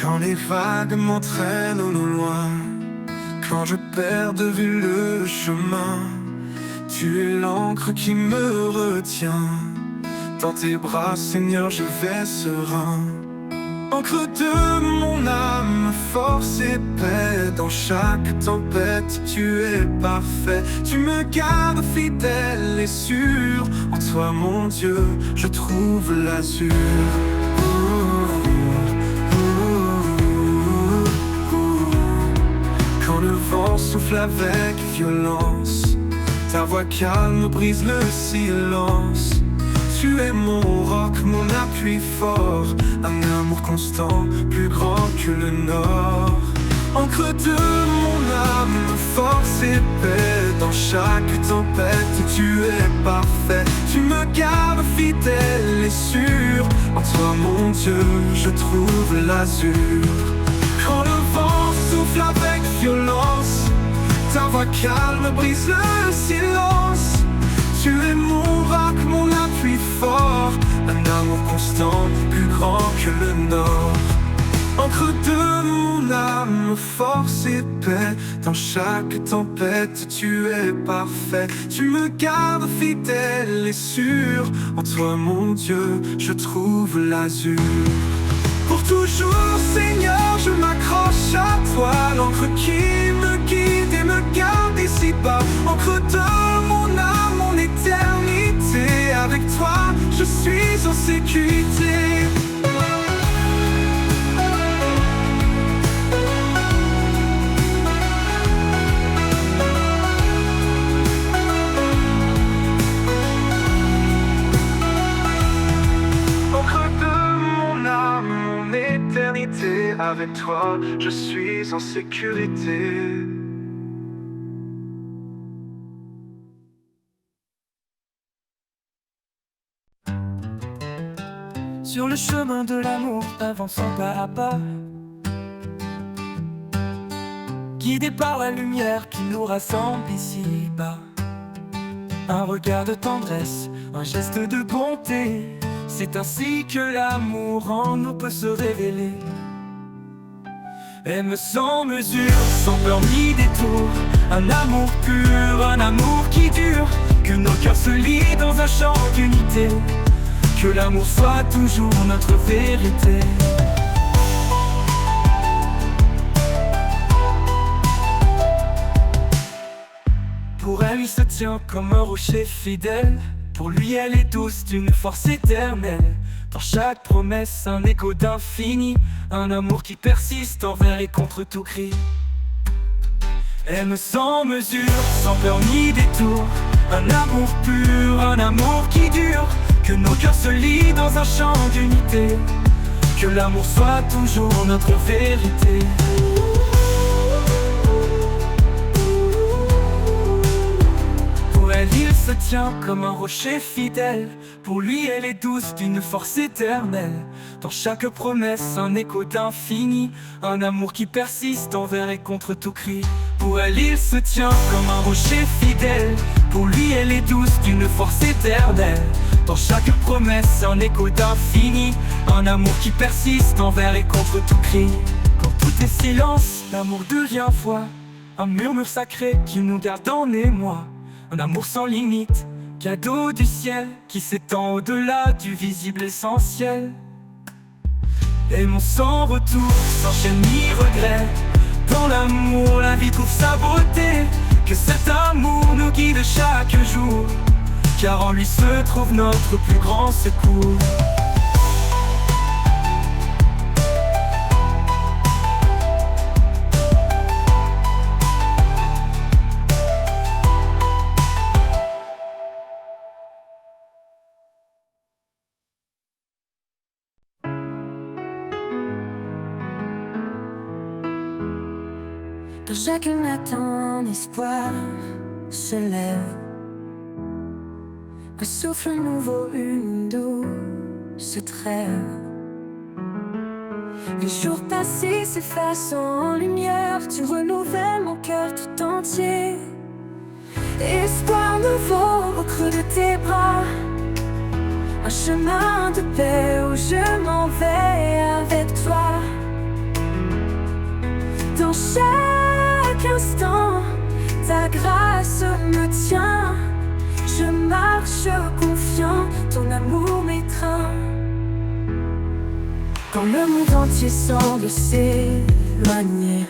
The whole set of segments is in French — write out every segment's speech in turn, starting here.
Quand les vagues m'entraînent au loin, quand je perds de vue le chemin, tu es l'encre qui me retient. Dans tes bras, Seigneur, je vais serein. Encre de mon âme, force et paix. Dans chaque tempête, tu es parfait. Tu me gardes fidèle et sûr. En toi, mon Dieu, je trouve l'azur. Quand le vent souffle avec violence, ta voix calme brise le silence. Tu es mon roc, mon appui fort, un amour constant, plus grand que le nord. Encre de mon âme, force et paix. Dans chaque tempête, tu es parfait. Tu me gardes fidèle et sûr. En toi, mon Dieu, je trouve l'azur. Quand le vent souffle avec violence, ta voix calme brise le silence. Tu es mon roc, mon appui fort, un amour constant, plus grand que le nord. Encre de mon âme, force et paix. Dans chaque tempête, tu es parfait. Tu me gardes fidèle et sûr. En toi, mon Dieu, je trouve l'azur. Pour toujours, Seigneur, je m'accroche à toi. L'encre qui me guide et me garde ici-bas. Encre de mon âme, mon éternité. Avec toi, je suis en sécurité. Encre de mon âme, mon éternité. Avec toi, je suis en sécurité. Sur le chemin de l'amour, avançons pas à pas, guidés par la lumière qui nous rassemble ici-bas. Un regard de tendresse, un geste de bonté, c'est ainsi que l'amour en nous peut se révéler. Aime sans mesure, sans peur ni détour, un amour pur, un amour qui dure, que nos cœurs se lient dans un chant d'unité. Que l'amour soit toujours notre vérité. Pour elle, il se tient comme un rocher fidèle. Pour lui, elle est douce d'une force éternelle. Dans chaque promesse, un écho d'infini. Un amour qui persiste envers et contre tout cri. Aime sans mesure, sans peur ni détour, un amour pur, un amour qui dure. Que nos cœurs se lient dans un chant d'unité. Que l'amour soit toujours notre vérité. Pour elle, il se tient comme un rocher fidèle. Pour lui, elle est douce d'une force éternelle. Dans chaque promesse, un écho d'infini. Un amour qui persiste envers et contre tout cri. Pour elle, il se tient comme un rocher fidèle. Pour lui, elle est douce d'une force éternelle. Dans chaque promesse, un écho d'infini. Un amour qui persiste envers et contre tout cri. Quand tout est silence, l'amour devient voix. Un murmure sacré qui nous garde en émoi. Un amour sans limite, cadeau du ciel, qui s'étend au-delà du visible essentiel. Aimons sans retour, sans chaîne ni regret. Dans l'amour, la vie trouve sa beauté. Que cet amour nous guide chaque jour, car en lui se trouve notre plus grand secours. Dans chaque matin, un espoir se lève. Un souffle nouveau, une douce trêve. Les jours passés s'effacent en lumière. Tu renouvelles mon cœur tout entier. Espoir nouveau au creux de tes bras. Un chemin de paix où je m'en vais avec toi. Dans chaque instant, ta grâce me tient. Je marche confiant, ton amour m'étreint. Quand le monde entier semble s'éloigner,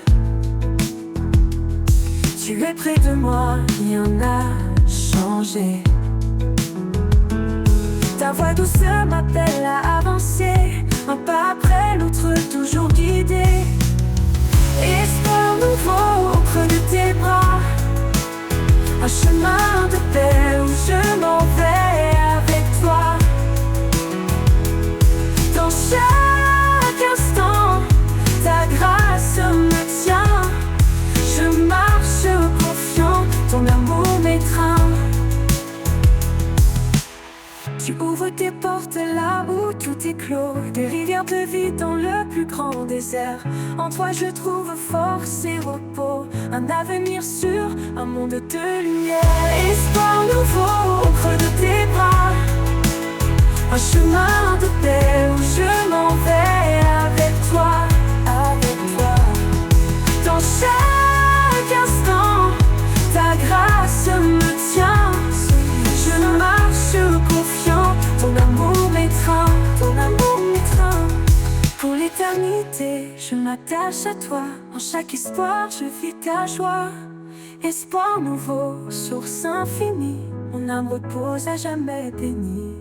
tu es près de moi, rien n'a changé. Ta voix douce m'appelle à avancer, un pas après l'autre, toujours guidé. Espoir nouveau au creux de tes bras, un chemin de paix où je m'en vais avec toi. Dans chaque instant, ta grâce me tient. Je marche confiant, ton amour m'étreint. Tu ouvres tes portes là où tout est clos, des rivières de vie dans le plus grand désert. En toi je trouve force et repos, un avenir sûr, un monde de lumière. Espoir nouveau au creux de tes bras, un chemin de paix où je m'en vais avec toi, avec toi. Dans chaque instant, ta grâce me tient. Je marche confiant, ton amour m'étreint, ton amour m'étreint. Pour l'éternité, je m'attache à toi. En chaque espoir, je vis ta joie. Espoir nouveau, source infinie, mon âme repose à jamais bénie.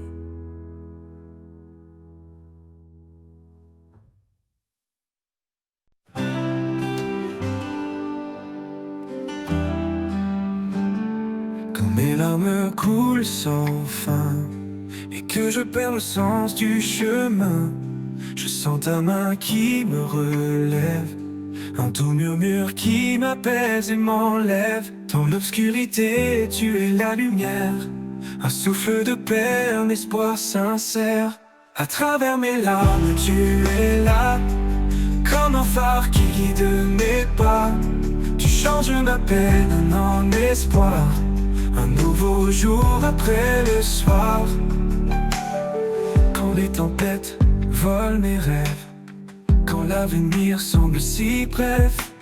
Quand mes larmes coulent sans fin et que je perds le sens du chemin, je sens ta main qui me relève, un doux murmure qui m'apaise et m'enlève. Dans l'obscurité, tu es la lumière, un souffle de paix, un espoir sincère. À travers mes larmes, tu es là, comme un phare qui guide mes pas. Tu changes ma peine en espoir, un nouveau jour après le soir. Quand les tempêtes volent mes rêves, quand l'avenir semble si bref,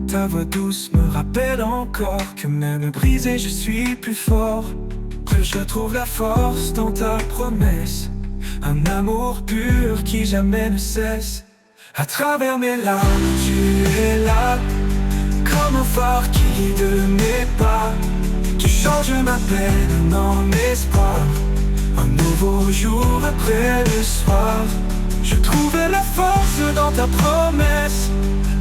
ta voix douce me rappelle encore que même brisé je suis plus fort. Que je trouve la force dans ta promesse, un amour pur qui jamais ne cesse. À travers mes larmes, tu es là, comme un phare qui guide mes pas. Tu changes ma peine en espoir, un nouveau jour après le soir. Je trouve la force dans ta promesse,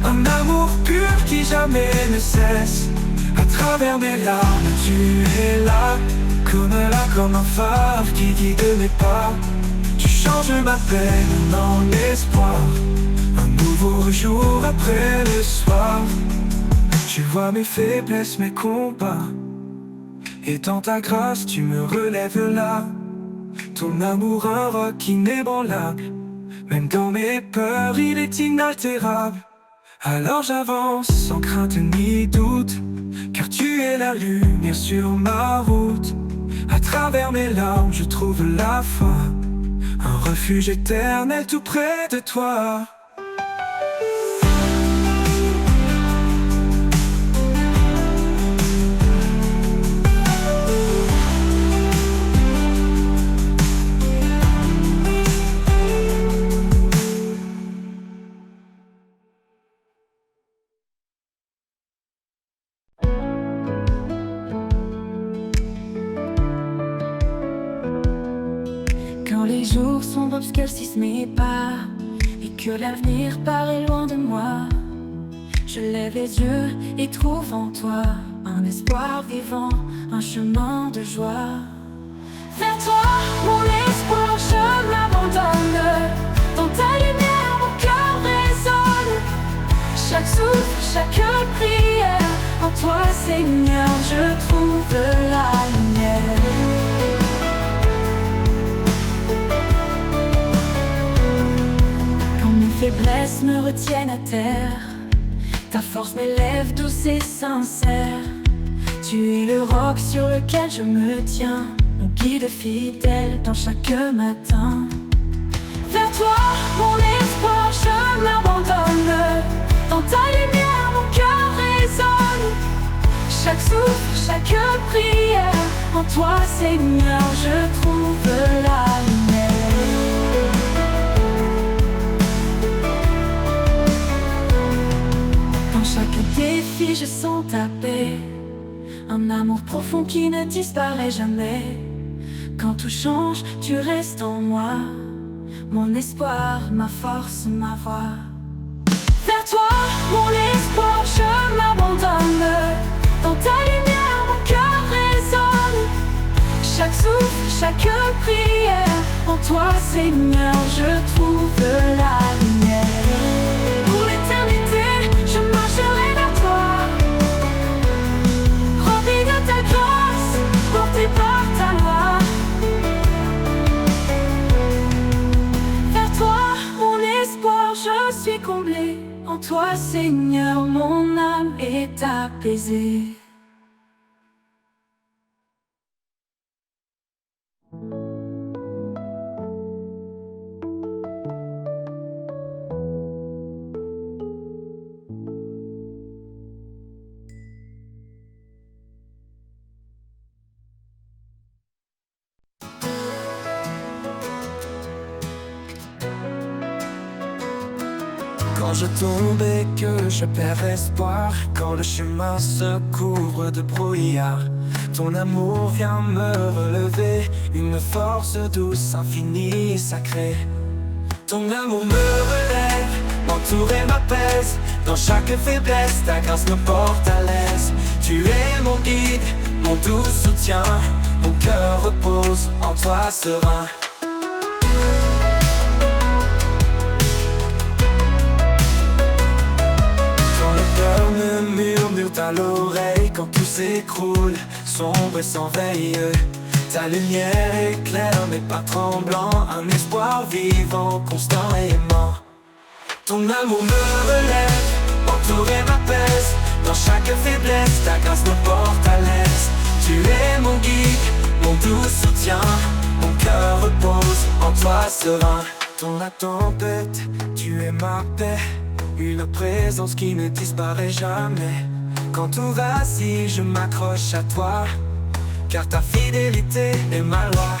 un amour pur qui jamais ne cesse. À travers mes larmes, tu es là, comme un phare qui guide mes pas. Tu changes ma peine en espoir, un nouveau jour après le soir. Tu vois mes faiblesses, mes combats, et dans ta grâce tu me relèves là. Ton amour un roc inébranlable, même dans mes peurs il est inaltérable. Alors j'avance sans crainte ni doute, car tu es la lumière sur ma route. À travers mes larmes je trouve la foi, un refuge éternel tout près de toi. Quand les jours sombres obscurcissent mes pas et que l'avenir paraît loin de moi, je lève les yeux et trouve en toi un espoir vivant, un chemin de joie. Vers toi, mon espoir, je m'abandonne. Dans ta lumière, mon cœur résonne. Chaque souffle, chaque prière, en toi, Seigneur, je trouve la lumière. Faiblesses me retiennent à terre, ta force m'élève douce et sincère. Tu es le roc sur lequel je me tiens, mon guide fidèle dans chaque matin. Vers toi, mon espoir, je m'abandonne. Dans ta lumière, mon cœur résonne. Chaque souffle, chaque prière, en toi, Seigneur, je trouve la lumière. Dans chaque défi, je sens ta paix, un amour profond qui ne disparaît jamais. Quand tout change, tu restes en moi, mon espoir, ma force, ma voix. Vers toi, mon espoir, je m'abandonne. Dans ta lumière, mon cœur résonne. Chaque souffle, chaque prière, en toi, Seigneur, je trouve la lumière. Pour l'éternité, je marcherai vers toi, rempli de ta grâce, porté par ta loi. Vers toi, mon espoir, je suis comblé. En toi, Seigneur, mon âme est apaisée. Quand je tombe et que je perds espoir, quand le chemin se couvre de brouillard, ton amour vient me relever, une force douce, infinie et sacrée. Ton amour me relève, m'entoure et m'apaise. Dans chaque faiblesse, ta grâce me porte à l'aise. Tu es mon guide, mon doux soutien, mon cœur repose en toi serein. Me murmure à l'oreille quand tout s'écroule, sombre et sans veille. Ta lumière éclaire mais pas tremblant, un espoir vivant, constant et aimant. Ton amour me relève, m'entoure et m'apaise. Dans chaque faiblesse, ta grâce me porte à l'aise. Tu es mon guide, mon doux soutien, mon cœur repose en toi serein. Dans la tempête, tu es ma paix, une présence qui ne disparaît jamais. Quand tout vacille, je m'accroche à toi, car ta fidélité est ma loi.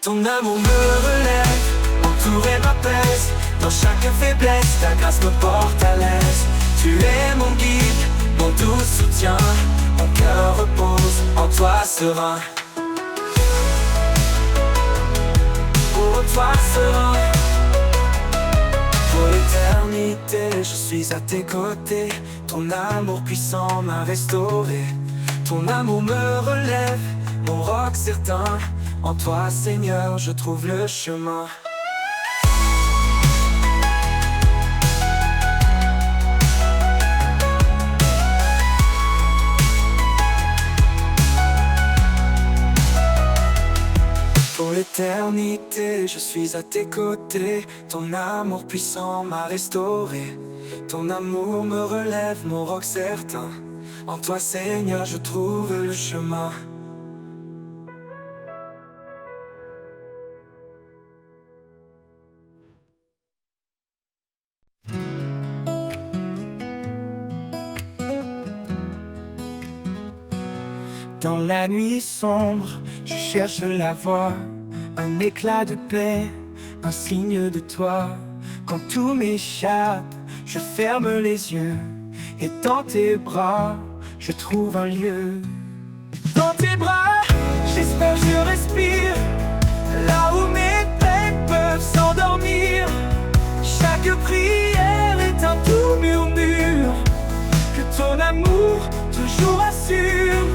Ton amour me relève, m'entoure et m'apaise. Dans chaque faiblesse, ta grâce me porte à l'aise. Tu es mon guide, mon doux soutien, mon cœur repose en toi serein. Pour toi serein. Pour l'éternité, je suis à tes côtés. Ton amour puissant m'a restauré. Ton amour me relève, mon roc certain. En toi, Seigneur, je trouve le chemin. Pour l'éternité, je suis à tes côtés. Ton amour puissant m'a restauré. Ton amour me relève, mon roc certain. En toi, Seigneur, je trouve le chemin. Dans la nuit sombre, je cherche la voie, un éclat de paix, un signe de toi. Quand tout m'échappe, je ferme les yeux, et dans tes bras, je trouve un lieu. Dans tes bras, j'espère, je respire, là où mes peines peuvent s'endormir. Chaque prière est un doux murmure, que ton amour toujours assure.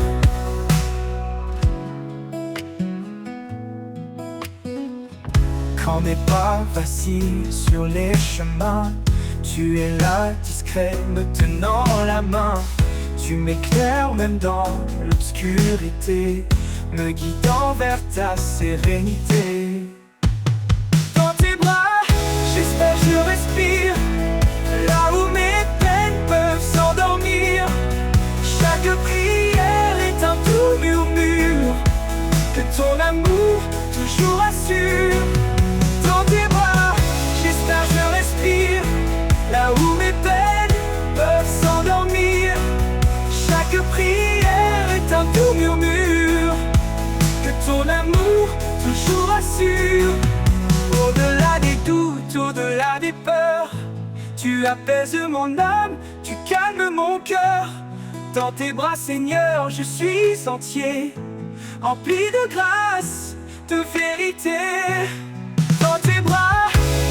Quand mes pas vacillent sur les chemins, tu es là, discret, me tenant la main. Tu m'éclaires même dans l'obscurité, me guidant vers ta sérénité. Dans tes bras, j'espère, je respire, là où mes peines peuvent s'endormir. Chaque prière est un doux murmure, que ton amour toujours assure. Dans tes bras, j'espère, je respire, là où mes peines toujours assure. Au-delà des doutes, au-delà des peurs, tu apaises mon âme, tu calmes mon cœur. Dans tes bras, Seigneur, je suis entier, rempli de grâce, de vérité. Dans tes bras,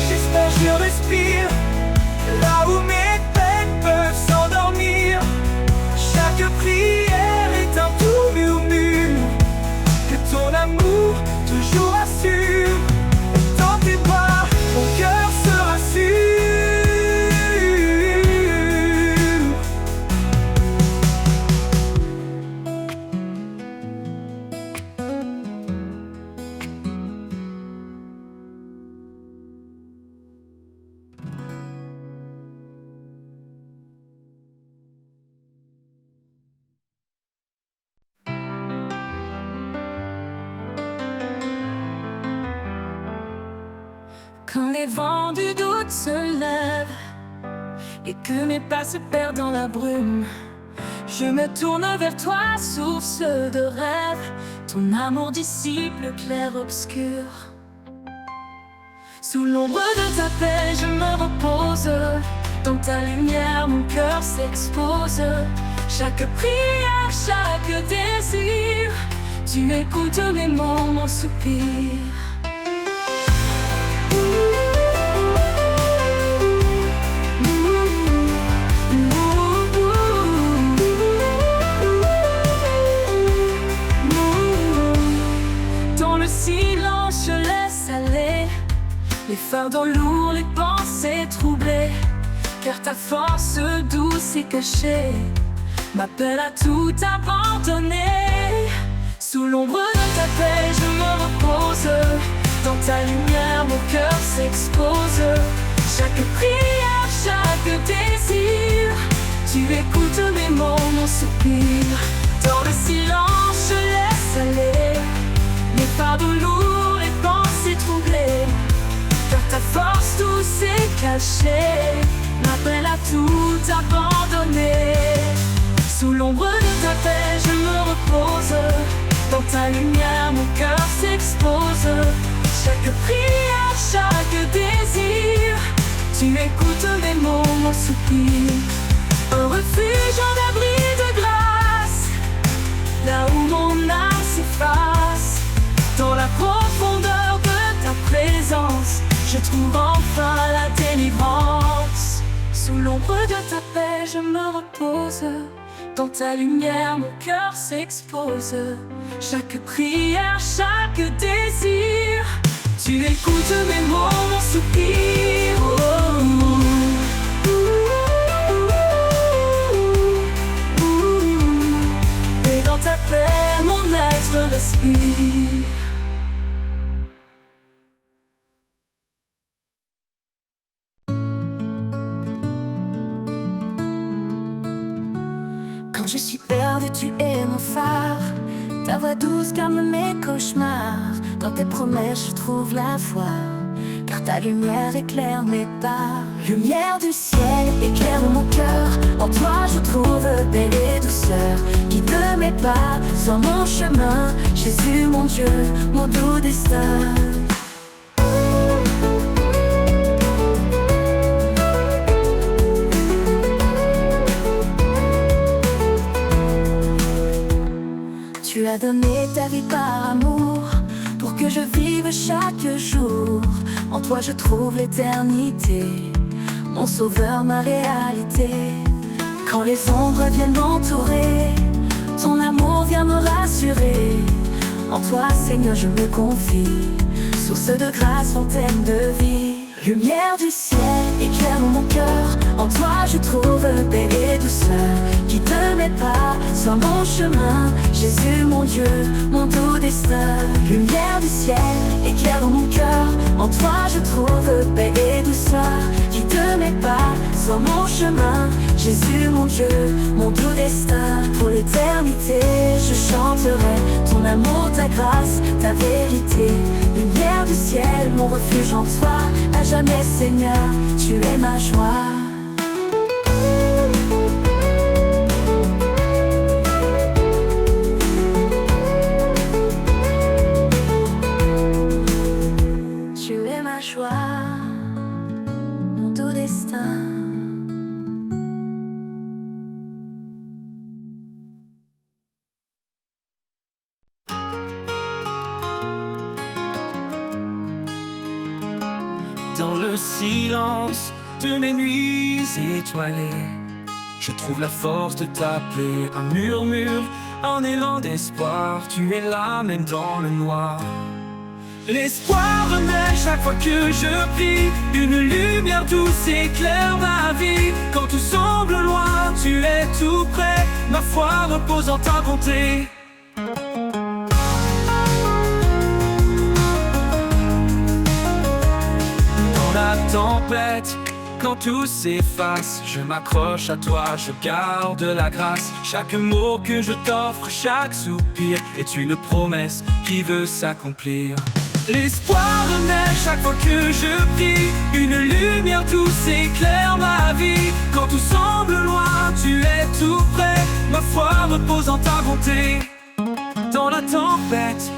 j'espère, je respire, là où mes peines peuvent s'endormir. Chaque prière est un doux murmure que ton amour toujours assure. Dans tes bras, mon cœur se rassure. Quand les vents du doute se lèvent et que mes pas se perdent dans la brume, je me tourne vers toi, source de rêve. Ton amour dissipe le clair-obscur. Sous l'ombre de ta paix, je me repose. Dans ta lumière, mon cœur s'expose. Chaque prière, chaque désir, tu écoutes mes mots, mon soupir. Les fardeaux lourds, les pensées troublées, car ta force douce et cachée m'appelle à tout abandonner. Sous l'ombre de ta paix, je me repose. Dans ta lumière, mon cœur s'expose. Chaque prière, chaque désir, tu écoutes mes mots, mon soupir. Dans le silence, je laisse aller les fardeaux lourds, les pensées troublées, car ta force douce et cachée m'appelle à tout abandonner. Sous l'ombre de ta paix, je me repose. Dans ta lumière, mon cœur s'expose. Chaque prière, chaque désir, tu écoutes mes mots, mon soupir. Un refuge, un abri de grâce, là où mon âme s'efface. Dans la profondeur de ta présence, je trouve enfin la délivrance. Sous l'ombre de ta paix, je me repose. Dans ta lumière, mon cœur s'expose. Chaque prière, chaque désir, tu écoutes mes mots, mon soupir. Et dans ta paix, mon être respire. Quand je suis perdue, tu es mon phare. Ta voix douce calme mes cauchemars. Dans tes promesses, je trouve la foi, car ta lumière éclaire mes pas. Lumière du ciel, éclaire mon cœur. En toi, je trouve paix et douceur. Guide mes pas sur mon chemin. Jésus, mon Dieu, mon doux destin. Tu as donné ta vie par amour, pour que je vive chaque jour. En toi je trouve l'éternité, mon sauveur, ma réalité. Quand les ombres viennent m'entourer, ton amour vient me rassurer. En toi, Seigneur, je me confie, source de grâce, fontaine de vie. Lumière du ciel, éclaire mon cœur. En toi je trouve paix et douceur. Guide mes pas sur mon chemin. Jésus, mon Dieu, mon doux destin. Lumière du ciel, éclaire mon cœur. En toi je trouve paix et douceur. Guide mes pas sur mon chemin. Jésus, mon Dieu, mon doux destin. Pour l'éternité, je chanterai ton amour, ta grâce, ta vérité. Lumière du ciel, mon refuge en toi. À jamais, Seigneur, tu es ma joie. dans le silence de mes nuits étoilées. Je trouve la force de t'appeler un murmure, un élan d'espoir. Tu es là même dans le noir. L'espoir renaît chaque fois que je prie. Une lumière douce éclaire ma vie. Quand tout semble loin, tu es tout près. Ma foi repose en ta bonté. Dans la tempête, quand tout s'efface, je m'accroche à toi, je garde la grâce. Chaque mot que je t'offre, chaque soupir est une promesse qui veut s'accomplir. L'espoir renaît chaque fois que je prie. Une lumière douce éclaire ma vie. Quand tout semble loin, tu es tout près. Ma foi repose en ta bonté. Dans la tempête,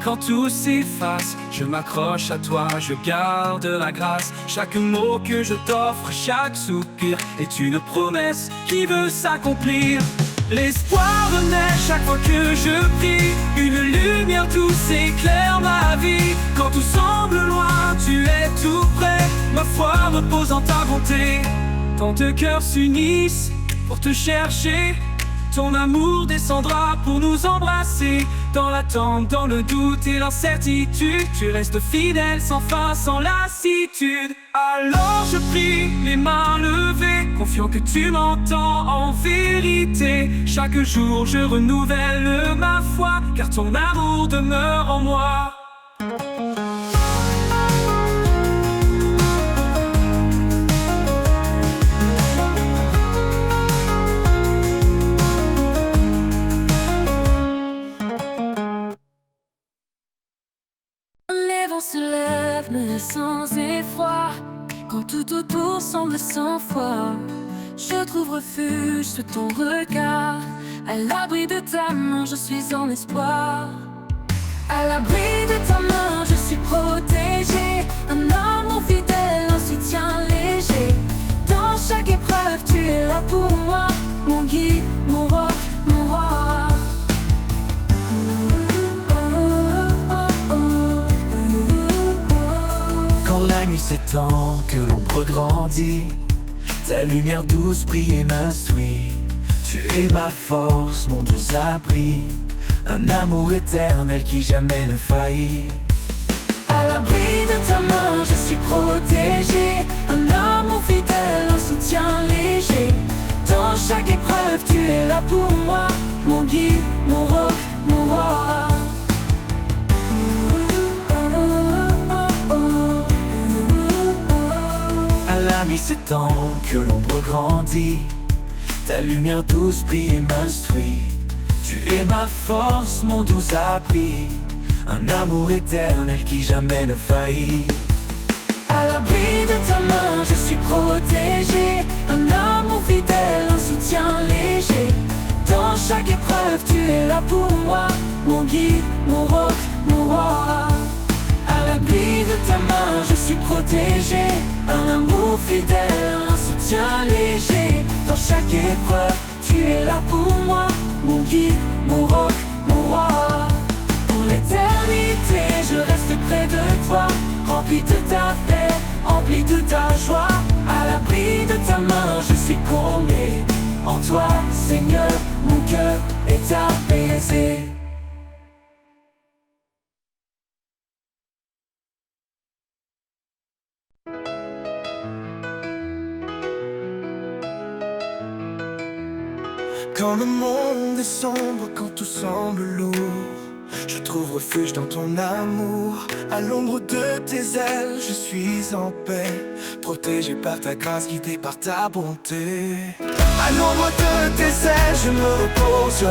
quand tout s'efface, je m'accroche à toi, je garde la grâce. Chaque mot que je t'offre, chaque soupir est une promesse qui veut s'accomplir. L'espoir renaît chaque fois que je prie. Une lumière douce éclaire ma vie. Quand tout semble loin, tu es tout près. Ma foi repose en ta bonté. Tant de cœurs s'unissent pour te chercher. Ton amour descendra pour nous embrasser. Dans l'attente, dans le doute et l'incertitude, tu restes fidèle sans fin, sans lassitude. Alors je prie, les mains levées, confiant que tu m'entends en vérité. Chaque jour je renouvelle ma foi, car ton amour demeure en moi. Les vents se lèvent, mais sans effroi. Quand tout autour semble sans foi, je trouve refuge sous ton regard. À l'abri de ta main, je suis en espoir. À l'abri de ta main, je suis protégé. Un amour fidèle, un soutien léger. Dans chaque épreuve, tu es là pour moi. Mon guide, mon roc, mon roi. Quand la nuit s'étend, que l'ombre grandit, ta lumière douce brille et m'instruit. Tu es ma force, mon doux abri, un amour éternel qui jamais ne faillit. À l'abri de ta main, je suis protégé. Un amour fidèle, un soutien léger. Dans chaque épreuve, tu es là pour moi. Mon guide, mon roc, mon roi. À la nuit s'étend, que l'ombre grandit, ta lumière douce brille et m'instruit. Tu es ma force, mon doux abri, un amour éternel qui jamais ne faillit. À l'abri de ta main, je suis protégé. Un amour fidèle, un soutien léger. Dans chaque épreuve, tu es là pour moi. Mon guide, mon roc, mon roi. À l'abri de ta main, je suis protégé. Un amour fidèle, un soutien léger. Dans chaque épreuve, tu es là pour moi. Mon guide, mon roc, mon roi. Pour l'éternité, je reste près de toi. Rempli de ta paix, rempli de ta joie. À l'abri de ta main, je suis comblé. En toi, Seigneur, mon cœur est apaisé. Quand le monde est sombre, quand tout semble lourd, je trouve refuge dans ton amour. À l'ombre de tes ailes, je suis en paix, protégé par ta grâce, guidé par ta bonté. À l'ombre de tes ailes, je me repose.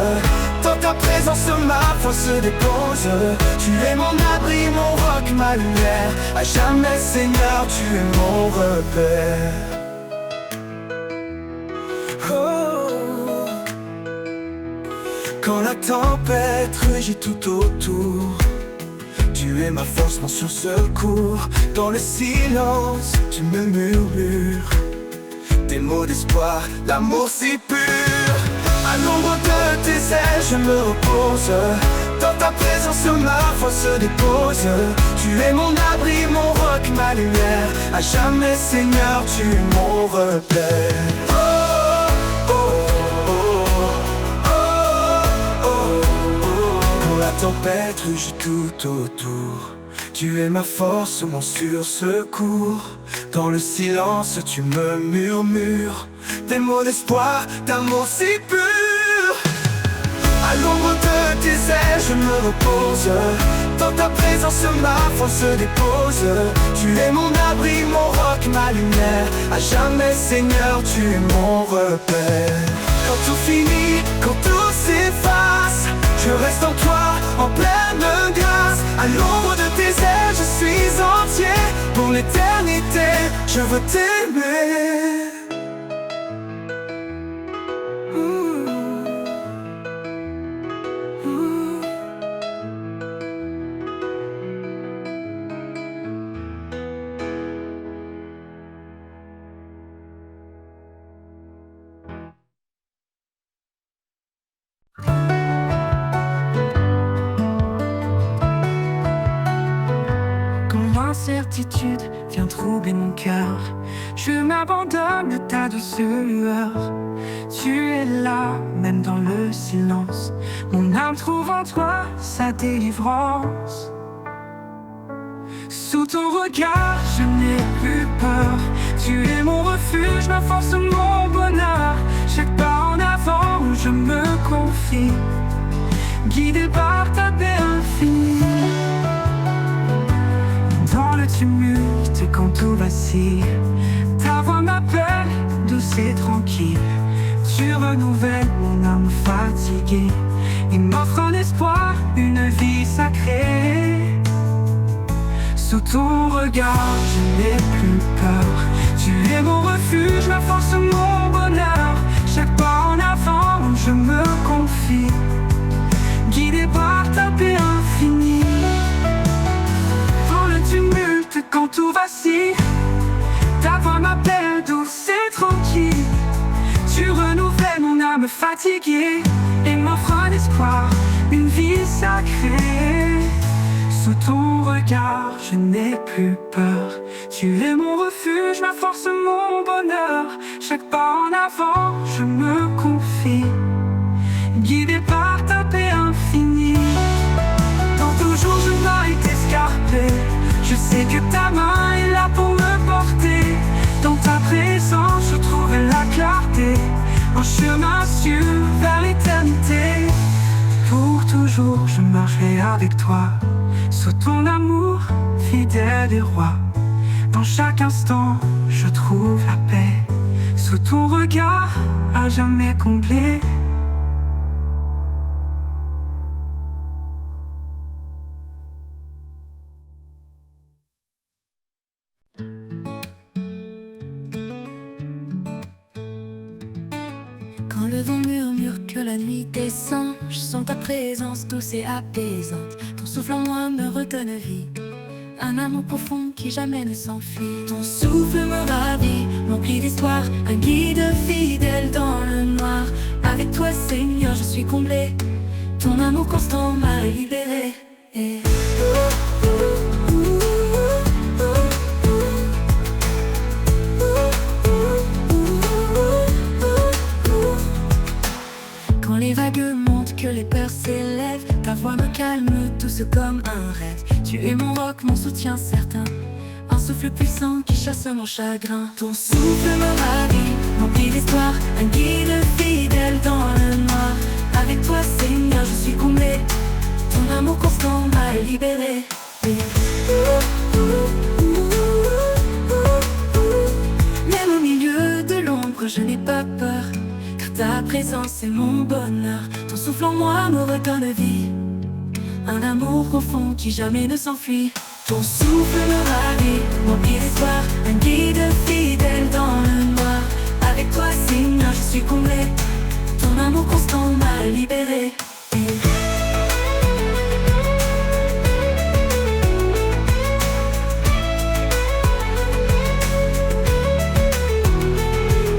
Dans ta présence, ma foi se dépose. Tu es mon abri, mon roc, ma lumière. À jamais, Seigneur, tu es mon repère. Quand la tempête rugit tout autour, tu es ma force, mon secours. Dans le silence, tu me murmures des mots d'espoir, l'amour si pur. À l'ombre de tes ailes, je me repose. Dans ta présence, ma foi se dépose. Tu es mon abri, mon roc, roc, ma lumière. À jamais, Seigneur, tu es mon repère. Oh, oh, oh, oh, oh. Pour la tempête ruge tout autour, tu es ma force, mon sûr secours. Dans le silence, tu me murmures des mots d'espoir, d'amour si pur. À l'ombre de tes ailes, je me repose. Dans ta présence, ma foi se dépose. Tu es mon abri, mon roc, ma lumière. À jamais, Seigneur, tu es mon repère. Quand tout finit, quand tout s'efface, je reste en toi, en pleine grâce. À l'ombre de tes ailes, je suis entier. Pour l'éternité, je veux t'aimer. L'incertitude vient troubler mon cœur, je m'abandonne à ta douce lueur. Tu es là, même dans le silence. Mon âme trouve en toi sa délivrance. Sous ton regard, je n'ai plus peur. Tu es mon refuge, ma force, mon bonheur. Chaque pas en avant où je me confie, guidé par ta paix infinie. Dans le tumulte, quand tout vacille, ta voix m'appelle, douce et tranquille. Tu renouvelles mon âme fatiguée et m'offres un espoir, une vie sacrée. Sous ton regard, je n'ai plus peur. Tu es mon refuge, ma force, mon bonheur. Chaque pas en avant où je me confie, guidé par ta paix infinie. Tumulte, quand tout vacille, ta voix m'appelle, douce et tranquille. Tu renouvelles mon âme fatiguée et m'offres un espoir, une vie sacrée. Sous ton regard, je n'ai plus peur. Tu es mon refuge, ma force, mon bonheur. Chaque pas en avant, je me confie, guidé par ta paix infinie. Dans tout jour, je n'ai été escarpé. Je sais que ta main est là pour me porter. Dans ta présence, je trouve la clarté. Un chemin sûr vers l'éternité. Pour toujours, je marcherai avec toi. Sous ton amour, fidèle et roi. Dans chaque instant, je trouve la paix. Sous ton regard, à jamais comblé. Quand le vent murmure que la nuit descend, je sens ta présence douce et apaisante. Ton souffle en moi me redonne vie, un amour profond qui jamais ne s'enfuit. Ton souffle me ravit, m'emplit d'histoire, un guide fidèle dans le noir. Avec toi, Seigneur, je suis comblé. Ton amour constant m'a libéré. Quand les vagues montent, que les peurs s'élèvent, ta voix me calme, douce comme un rêve. Tu es mon roc, mon soutien certain, un souffle puissant qui chasse mon chagrin. Ton souffle me ravit, m'emplit d'espoir, un guide fidèle dans le noir. Avec toi, Seigneur, je suis comblé. Ton amour constant m'a libéré. Même au milieu de l'ombre, je n'ai pas peur, car ta présence est mon bonheur. Ton souffle en moi me redonne vie, un amour profond qui jamais ne s'enfuit. Ton souffle me ravit, m'emplit d'espoir, un guide fidèle dans le noir. Avec toi, Seigneur, je suis comblé. Ton amour constant m'a libéré.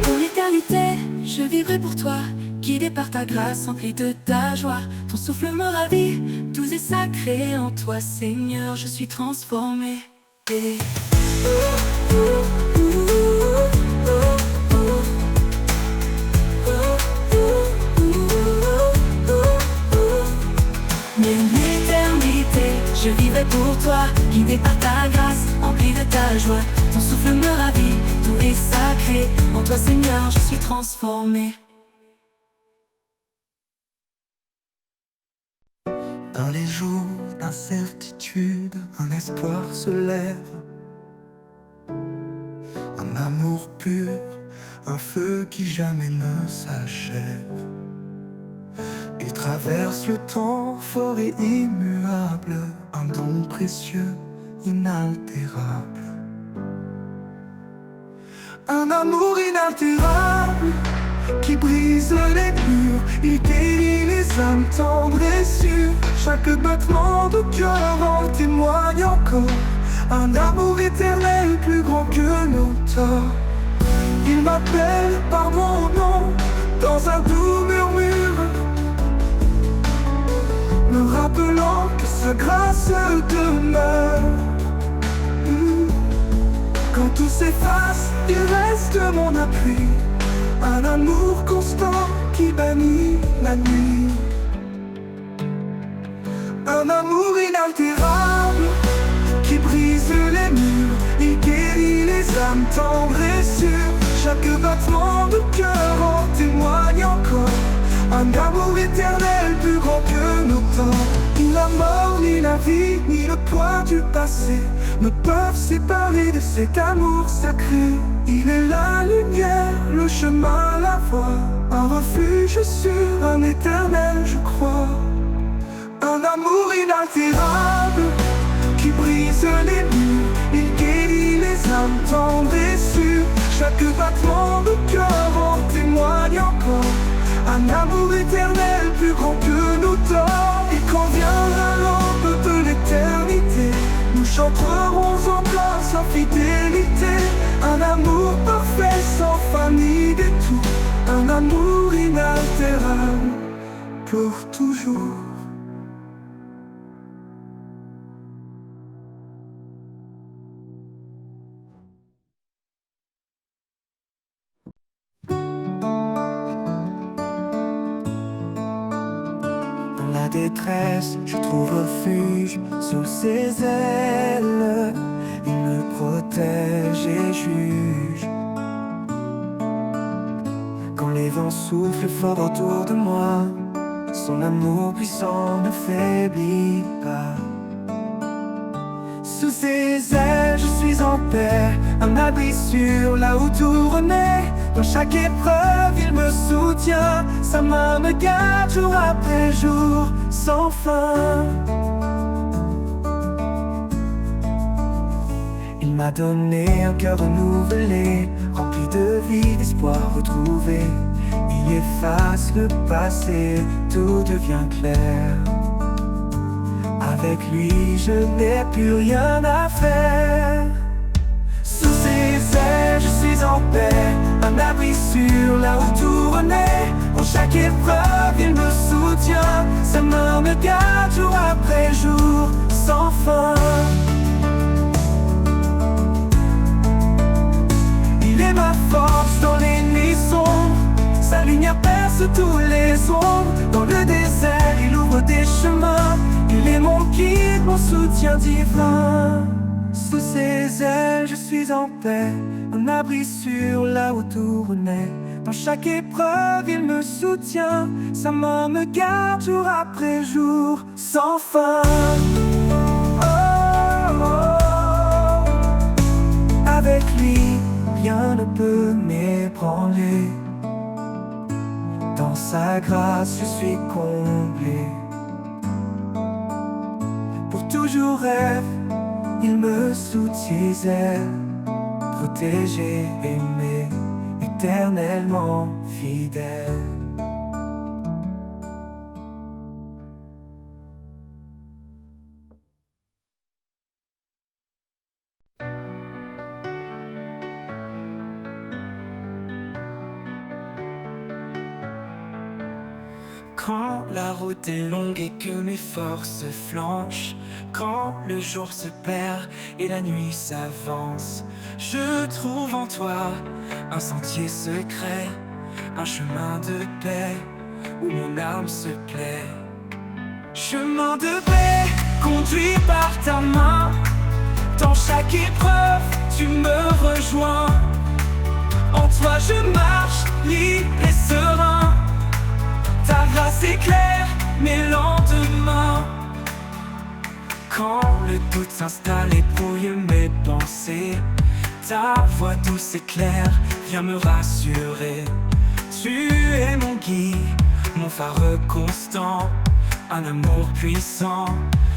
Pour l'éternité, je vivrai pour toi, guidé par ta grâce, empli de ta joie. Ton souffle me ravit, doux et sacré. En toi, Seigneur, je suis transformé. Mais une éternité, je vivrai pour toi, guidé par ta grâce, empli de ta joie. Ton souffle me ravit, tout est sacré. En toi Seigneur, je suis transformé. Dans les jours d'incertitude, un espoir se lève. Un amour pur, un feu qui jamais ne s'achève. Il traverse le temps fort et immuable, un don précieux, inaltérable. Un amour inaltérable qui brise les murs, il guérit les âmes tendres et sûres. Chaque battement de cœur en témoigne encore. Un amour éternel plus grand que nos torts. Il m'appelle par mon nom dans un doux murmure, me rappelant que sa grâce demeure. Quand tout s'efface, il reste mon appui. Un amour constant qui bannit la nuit. Un amour inaltérable qui brise les murs, il guérit les âmes tendres et sûres. Chaque battement de cœur en témoigne encore. Un amour éternel plus grand que nos temps. Ni la mort, ni la vie, ni le poids du passé ne peuvent séparer de cet amour sacré. Il est la lumière, le chemin, la voie, un refuge sûr, un éternel je crois. Un amour inaltérable qui brise les murs, il guérit les âmes tendres et sûres. Chaque battement de cœur en témoigne encore. Un amour éternel plus grand que nos torts. Et quand viendra l'aube de l'éternité, nous chanterons en plein sa fidélité. Un amour parfait sans fin ni détour. Un amour inaltérable pour toujours. Dans la détresse, je trouve refuge sous ses ailes. Il me protège et juge. Quand les vents soufflent fort autour de moi, son amour puissant ne faiblit pas. Sous ses ailes, je suis en paix, un abri sûr là où tout renaît. Dans chaque épreuve, il me soutient, sa main me garde jour après jour, sans fin. Il m'a donné un cœur renouvelé, rempli de vie, d'espoir retrouvé. Il efface le passé, tout devient clair. Avec lui, je n'ai plus rien à faire. Sous ses ailes, je suis en paix, un abri sûr là où tout renaît. En chaque épreuve, il me soutient, sa main me garde jour après jour, sans fin. Il est ma force dans les nuits sombres, sa lumière perce tous les ombres. Dans le désert, il ouvre des chemins, il est mon guide, mon soutien divin. Sous ses ailes, je suis en paix, un abri sûr là où tout renaît. Dans chaque épreuve, il me soutient, sa main me garde jour après jour, sans fin. Oh, oh. Avec lui, rien ne peut m'ébranler. Dans sa grâce, je suis comblé. Pour toujours rêve, il me sous ses ailes, protégé, aimé, éternellement fidèle. Quand la route est longue et que mes forces flanchent, quand le jour se perd et la nuit s'avance, je trouve en toi un sentier secret, un chemin de paix où mon âme se plaît. Chemin de paix conduit par ta main, dans chaque épreuve tu me rejoins. En toi je marche libre et serein, ta grâce éclaire mes lendemains. Quand le doute s'installe et brouille mes pensées, ta voix douce et claire vient me rassurer. Tu es mon guide, mon phare constant, un amour puissant,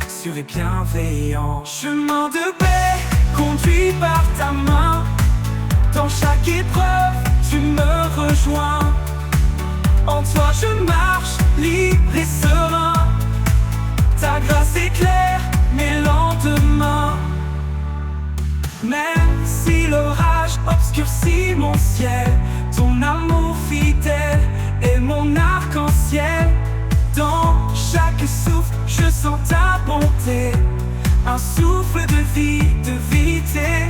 sûr et bienveillant. Chemin de paix conduit par ta main, dans chaque épreuve tu me rejoins. En toi je marche libre et serein, ta grâce éclaire mes lendemains. Même si l'orage obscurcit mon ciel, ton amour fidèle est mon arc-en-ciel. Dans chaque souffle je sens ta bonté, un souffle de vie, de vérité.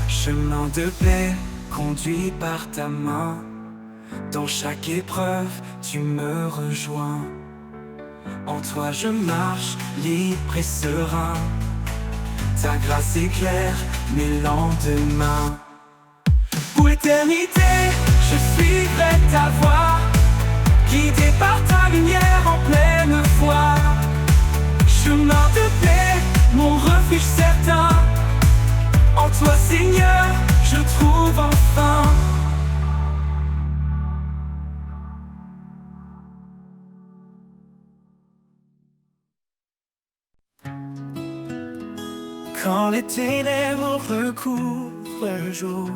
Chemin de paix conduit par ta main, dans chaque épreuve tu me rejoins. En toi je marche libre et serein, ta grâce éclaire mes lendemains. Pour l'éternité je suivrai ta voix, guidé par ta lumière en pleine foi. Chemin de paix, mon refuge certain, en toi Seigneur je trouve enfin. Quand les ténèbres recouvrent le jour,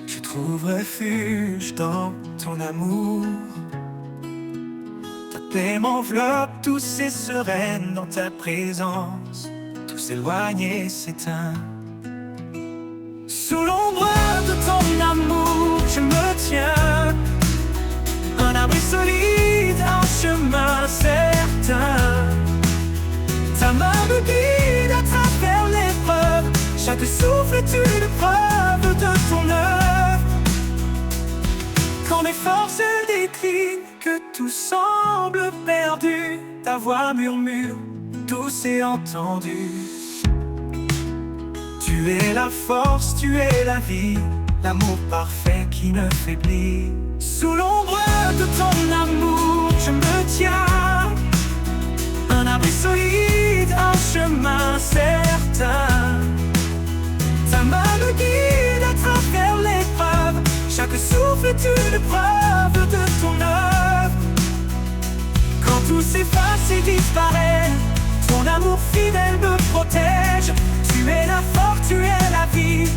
je trouve refuge dans ton amour. Ta paix m'enveloppe douce et sereine dans ta présence, tout s'éloigne et s'éteint. Sous l'ombre de ton amour je me tiens, un abri solide, un chemin certain. Ta main me guide à travers l'épreuve, chaque souffle est une preuve de ton œuvre. Quand mes forces déclinent, que tout semble perdu, ta voix murmure, douce et entendue. Tu es la force, tu es la vie, l'amour parfait qui ne faiblit. Sous l'ombre de ton amour je me tiens, un abri solide, un chemin certain. Ta main me guide à travers l'épreuve, chaque souffle est une preuve de ton œuvre. Quand tout s'efface et disparaît, ton amour fidèle me protège. Tu es la force, tu es la vie,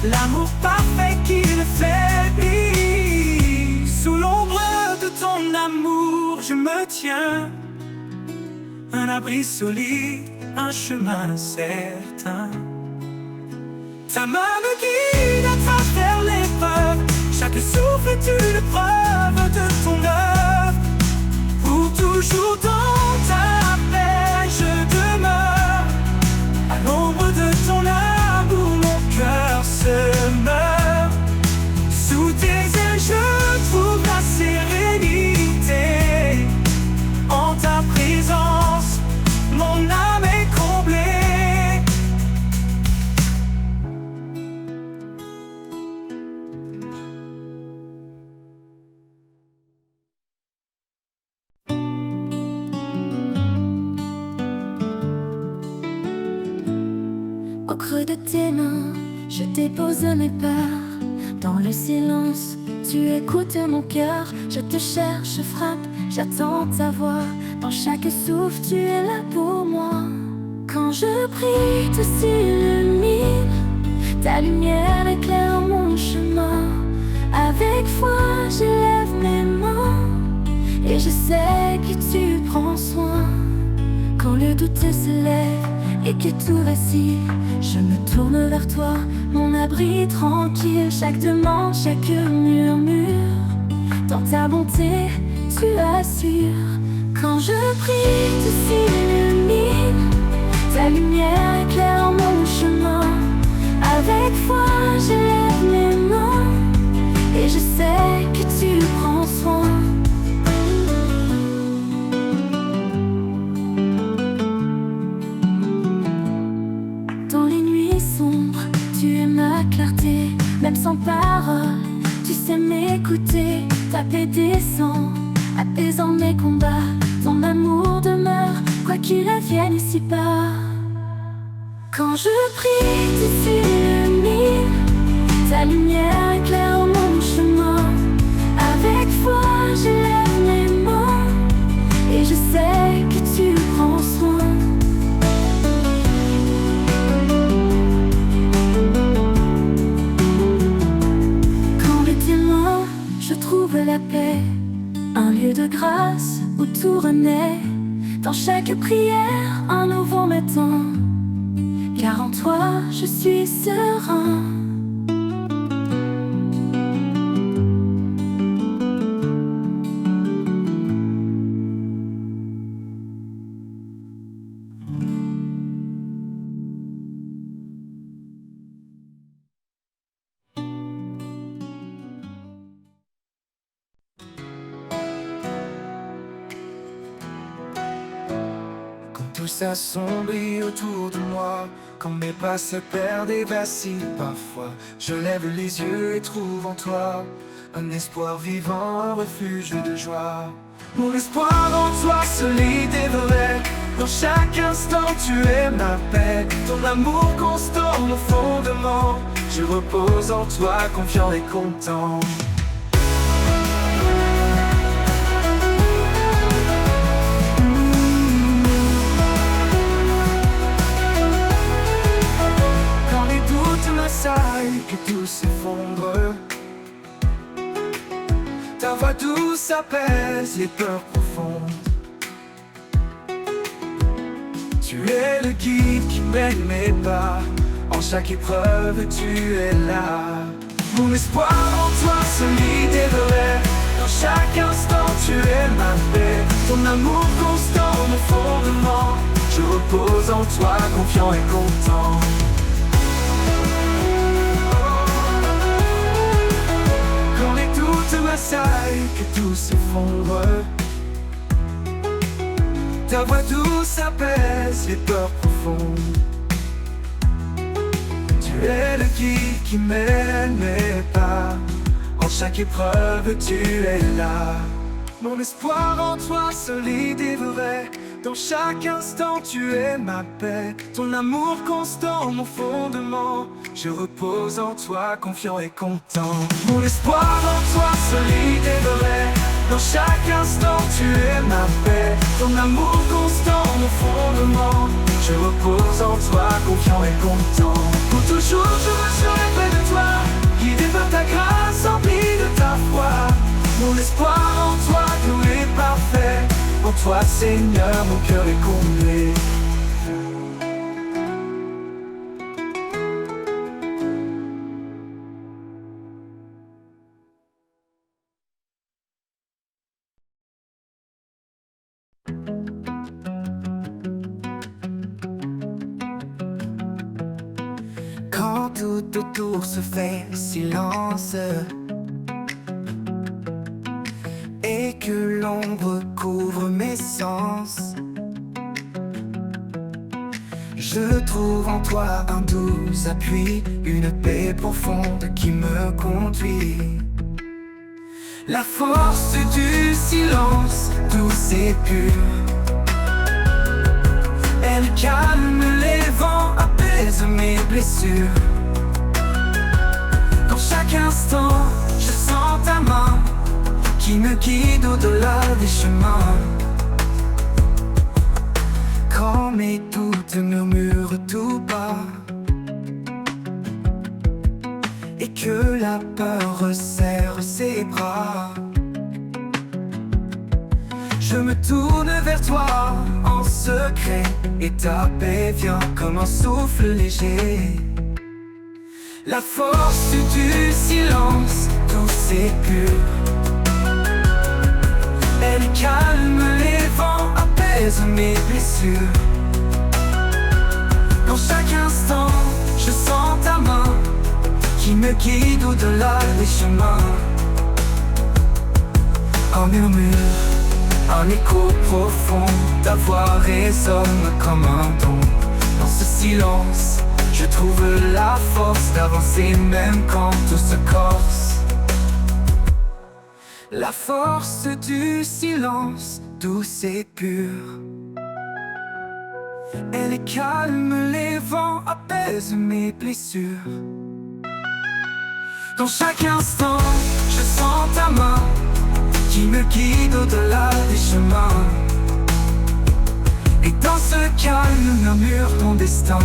l'amour parfait qui ne faiblit. Sous l'ombre de ton amour je me tiens, un abri solide, un chemin certain. Ta main me guide à travers l'épreuve, chaque souffle est une preuve de ton œuvre. Pour toujours dans ta paix je demeure, à l'ombre de ton amour mon cœur se meurt. Sous tes ailes je trouve la sérénité, en ta présence mon âme est comblée. Au creux de tes mains, je dépose mes peurs. Dans le silence, tu écoutes mon cœur. Je te cherche, je frappe, j'attends ta voix. Dans chaque souffle, tu es là pour moi. Quand je prie, tout s'illumine, ta lumière éclaire mon chemin. Avec foi, j'élève mes mains, et je sais que tu prends soin. Quand le doute se lève et que tout vacille, je me tourne vers toi, mon abri tranquille. Chaque demande, chaque murmure, dans ta bonté, tu l'assures. Quand je prie, tu s'illumines, ta lumière éclaire mon chemin. Avec foi, j'élève mes mains, et je sais que tu prends soin. Dans les nuits sombres, tu es ma clarté. Même sans parole, tu sais m'écouter. Ta paix descend, apaisant mes combats. Ton amour demeure, quoi qu'il advienne ici-bas. Quand je prie, tu s'illumines, ta lumière éclaire mon chemin. Avec foi, j'élève mes mains, et je sais que tu prends soin. Quand le témoin, je trouve la paix, un lieu de grâce où tout renaît. Dans chaque prière, un nouveau matin, car en toi, je suis serein. Tout s'assombrit autour de moi, quand mes pas se perdent et vacillent parfois. Je lève les yeux et trouve en toi un espoir vivant, un refuge de joie. Mon espoir en toi, solide et vrai. Dans chaque instant, tu es ma paix. Ton amour constant, mon fondement. Je repose en toi, confiant et content. Que tout s'effondre, ta voix douce apaise les peurs profondes. Tu es le guide qui mène mes pas, en chaque épreuve tu es là. Mon espoir en toi, solide et vrai. Dans chaque instant tu es ma paix. Ton amour constant, mon fondement. Je repose en toi, confiant et content. Que tout s'effondre, ta voix douce apaise les peurs profondes. Tu es le guide qui mène mes pas, en chaque épreuve tu es là. Mon espoir en toi, solide et vrai. Dans chaque instant tu es ma paix. Ton amour constant, mon fondement. Je repose en toi, confiant et content. Mon espoir en toi, solide et vrai. Dans chaque instant tu es ma paix. Ton amour constant, mon fondement. Je repose en toi, confiant et content. Pour toujours je serai près de toi, guidé par ta grâce, empli de ta foi. Mon espoir en toi, doux et parfait. En toi, Seigneur, mon cœur est comblé. Quand tout autour se fait silence et que l'ombre couvre mes sens, je trouve en toi un doux appui, une paix profonde qui me conduit. La force du silence, douce et pure, elle calme les vents, apaise mes blessures. Dans chaque instant, je sens ta main qui me guide au-delà des chemins. Quand mes doutes murmurent tout bas et que la peur resserre ses bras, je me tourne vers toi en secret et ta paix vient comme un souffle léger. La force du silence, douce et pure, calme les vents, apaise mes blessures. Dans chaque instant, je sens ta main qui me guide au-delà des chemins. Un murmure, un écho profond, ta voix résonne comme un don. Dans ce silence, je trouve la force d'avancer même quand tout se corse. La force du silence, douce et pure. Elle calme les vents, apaise mes blessures. Dans chaque instant, je sens ta main qui me guide au-delà des chemins. Et dans ce calme murmure ton destin.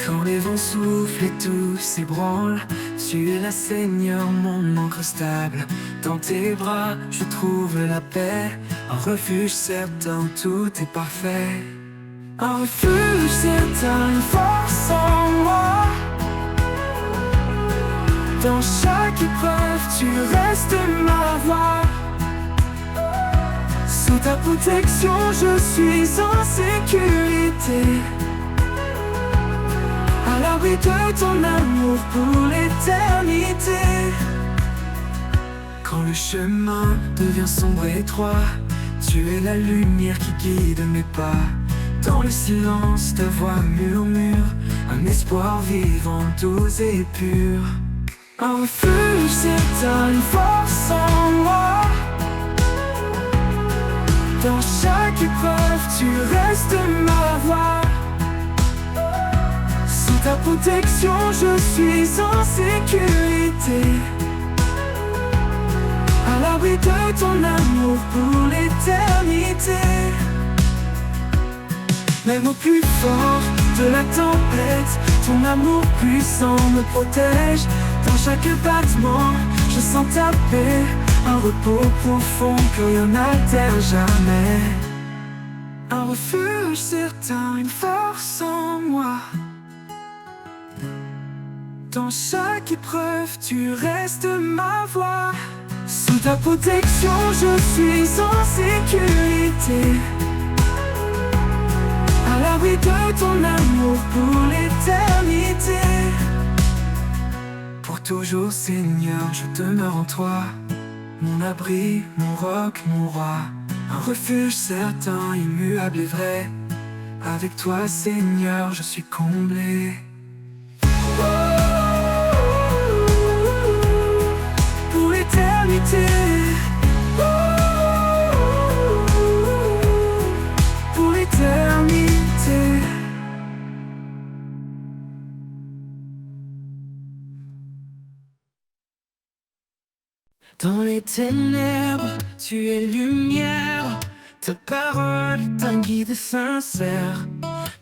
Quand les vents soufflent et tout s'ébranle, tu es la Seigneur, mon ancre stable. Dans tes bras, je trouve la paix, un refuge certain, tout est parfait. Un refuge certain, une force en moi. Dans chaque épreuve, tu restes ma voix. Sous ta protection, je suis en sécurité. À l'abri de ton amour pour l'éternité. Quand le chemin devient sombre et étroit, tu es la lumière qui guide mes pas. Dans le silence, ta voix murmure un espoir vivant, doux et pur. Un refuge certain, une force en moi. Dans chaque épreuve, tu restes ma voix. Sous ta protection, je suis en sécurité. À l'abri de ton amour pour l'éternité. Même au plus fort de la tempête, ton amour puissant me protège. Dans chaque battement, je sens ta paix, un repos profond que rien n'altère jamais. Un refuge certain, une force en moi. Dans chaque épreuve, tu restes ma voix. Sous ta protection, je suis en sécurité. À l'abri de ton amour pour l'éternité. Pour toujours, Seigneur, je demeure en toi. Mon abri, mon roc, mon roi. Un refuge certain, immuable et vrai. Avec toi, Seigneur, je suis comblé. Pour l'éternité. Pour l'éternité. Dans les ténèbres, tu es lumière. Ta parole est un guide sincère.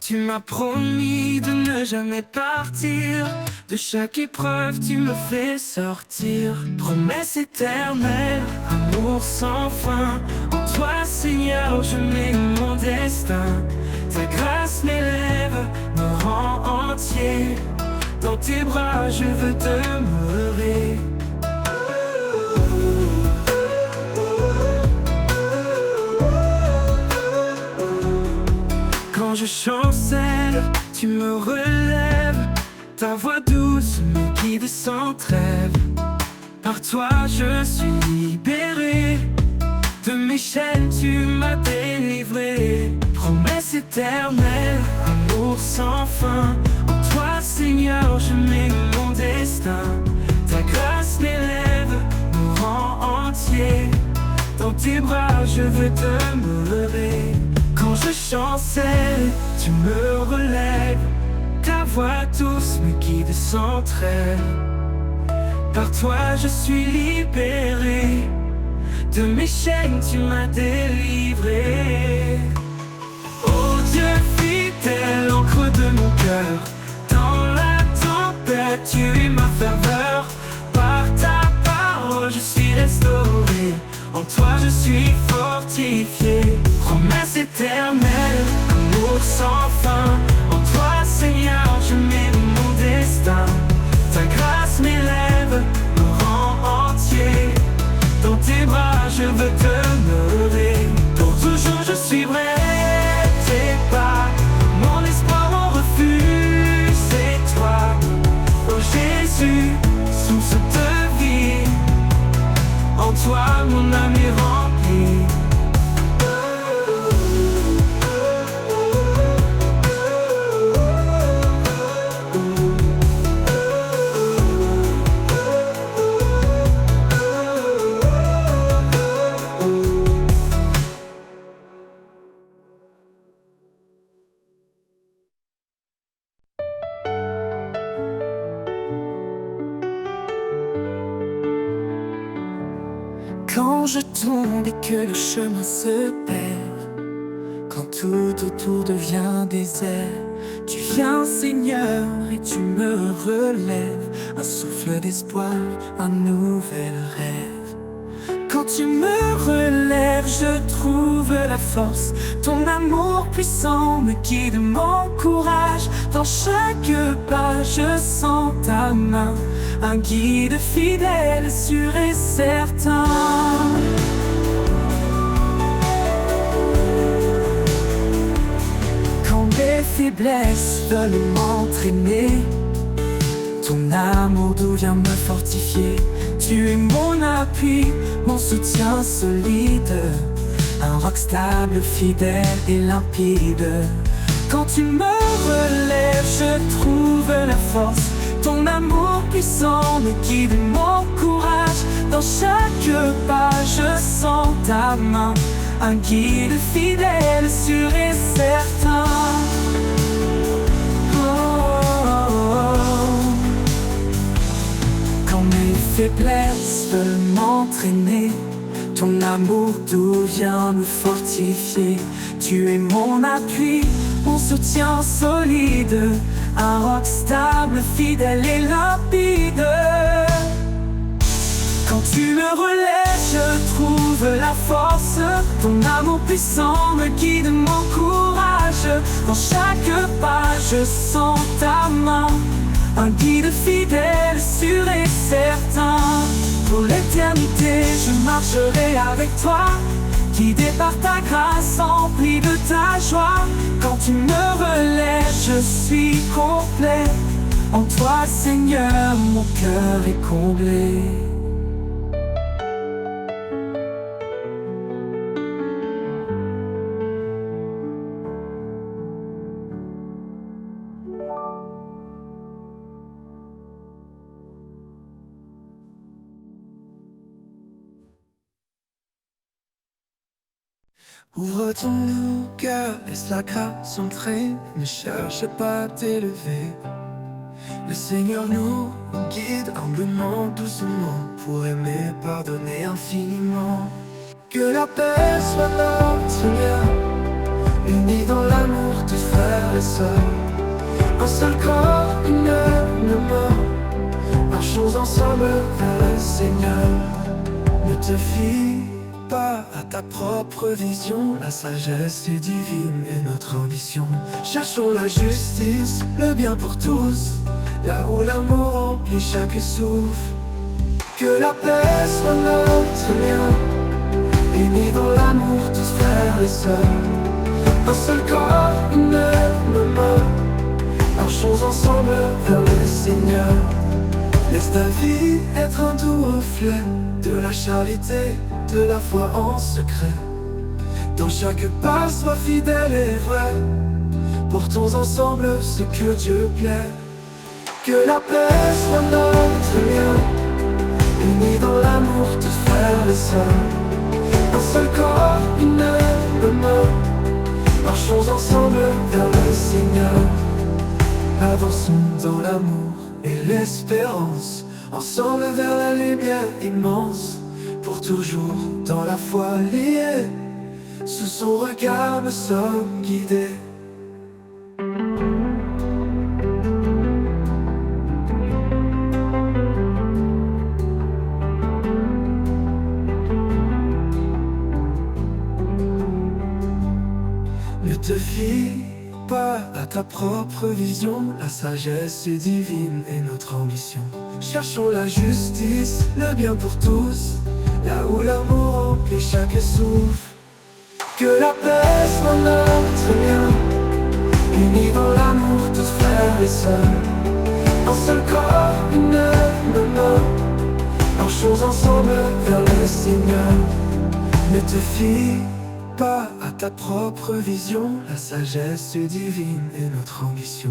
Tu m'as promis de ne jamais partir. De chaque épreuve, tu me fais sortir. Promesse éternelle, amour sans fin. En toi, Seigneur, je mets mon destin. Ta grâce m'élève, me rend entier. Dans tes bras, je veux demeurer. Quand je chancelle, tu me relèves. Ta voix douce me guide sans trêve. Par toi je suis libéré. De mes chaînes tu m'as délivré. Promesse éternelle, amour sans fin. En toi Seigneur je mets mon destin. Ta grâce m'élève, me rend entier. Dans tes bras je veux demeurer. Quand je chancelle, tu me relèves. Ta voix douce me guide sans trêve. Par toi je suis libéré. De mes chaînes tu m'as délivré. Oh Dieu fidèle, t'es l'encre de mon cœur. Dans la tempête, tu es ma ferveur. Par ta parole, je suis restauré. En toi, je suis fortifié. Promesse éternelle, amour sans fin. En toi, Seigneur, je mets mon destin. Ta grâce m'élève, me rend entier. Dans tes bras, je veux demeurer. Pour toujours, je suis vrai. T'es pas mon espoir, mon refuge, c'est toi. Oh Jésus, source de vie. En toi, mon âme est remplie. Quand je tombe et que le chemin se perd, quand tout autour devient désert, tu viens Seigneur et tu me relèves. Un souffle d'espoir, un nouvel rêve. Quand tu me relèves, je trouve la force. Ton amour puissant me guide, m'encourage. Dans chaque pas, je sens ta main. Un guide fidèle, sûr et certain. Quand mes faiblesses veulent m'entraîner, ton amour doux vient me fortifier. Tu es mon appui, mon soutien solide. Un roc stable, fidèle et limpide. Quand tu me relèves, je trouve la force. Ton amour puissant me guide, m'encourage. Dans chaque pas, je sens ta main. Un guide fidèle, sûr et certain. Oh, oh, oh. Quand mes faiblesses veulent m'entraîner, ton amour doux vient me fortifier. Tu es mon appui, mon soutien solide. Un roc stable, fidèle et limpide. Quand tu me relèves, je trouve la force. Ton amour puissant me guide, m'encourage. Dans chaque pas, je sens ta main. Un guide fidèle, sûr et certain. Pour l'éternité, je marcherai avec toi. Guidé par ta grâce, empli de ta joie. Quand tu me relèves, je suis complet. En toi, Seigneur, mon cœur est comblé. Ouvre ton cœur, laisse la grâce entrer. Ne cherche pas à t'élever. Le Seigneur nous guide humblement, doucement, pour aimer, pardonner infiniment. Que la paix soit notre lien, unis dans l'amour, tous frères et sœurs. Un seul corps, une même mort. Marchons ensemble vers le Seigneur. Ne te fie pas à ta propre vision, la sagesse est divine et notre ambition. Cherchons la justice, le bien pour tous, là où l'amour remplit chaque souffle. Que la paix soit notre lien, unis dans l'amour, tous frères et sœurs. Un seul corps, une même mort. Marchons ensemble vers le Seigneur. Laisse ta vie être un doux reflet de la charité, de la foi en secret. Dans chaque pas, sois fidèle et vrai. Portons ensemble ce que Dieu plaît. Que la paix soit notre lien, unis dans l'amour, tous frères et sœurs. Un seul corps, une même mort. Marchons ensemble vers le Seigneur. Avançons dans l'amour et l'espérance, ensemble vers la lumière immense. Pour toujours dans la foi liée, sous son regard nous sommes guidés. te fie pas à ta propre vision, la sagesse est divine et notre ambition. Cherchons la justice, le bien pour tous, là où l'amour remplit chaque souffle. Que la paix soit notre lien, unis dans l'amour, tous frères et sœurs. Un seul corps, une même main, marchons ensemble vers le Seigneur. Ne te fie pas à ta propre vision, la sagesse divine est notre ambition.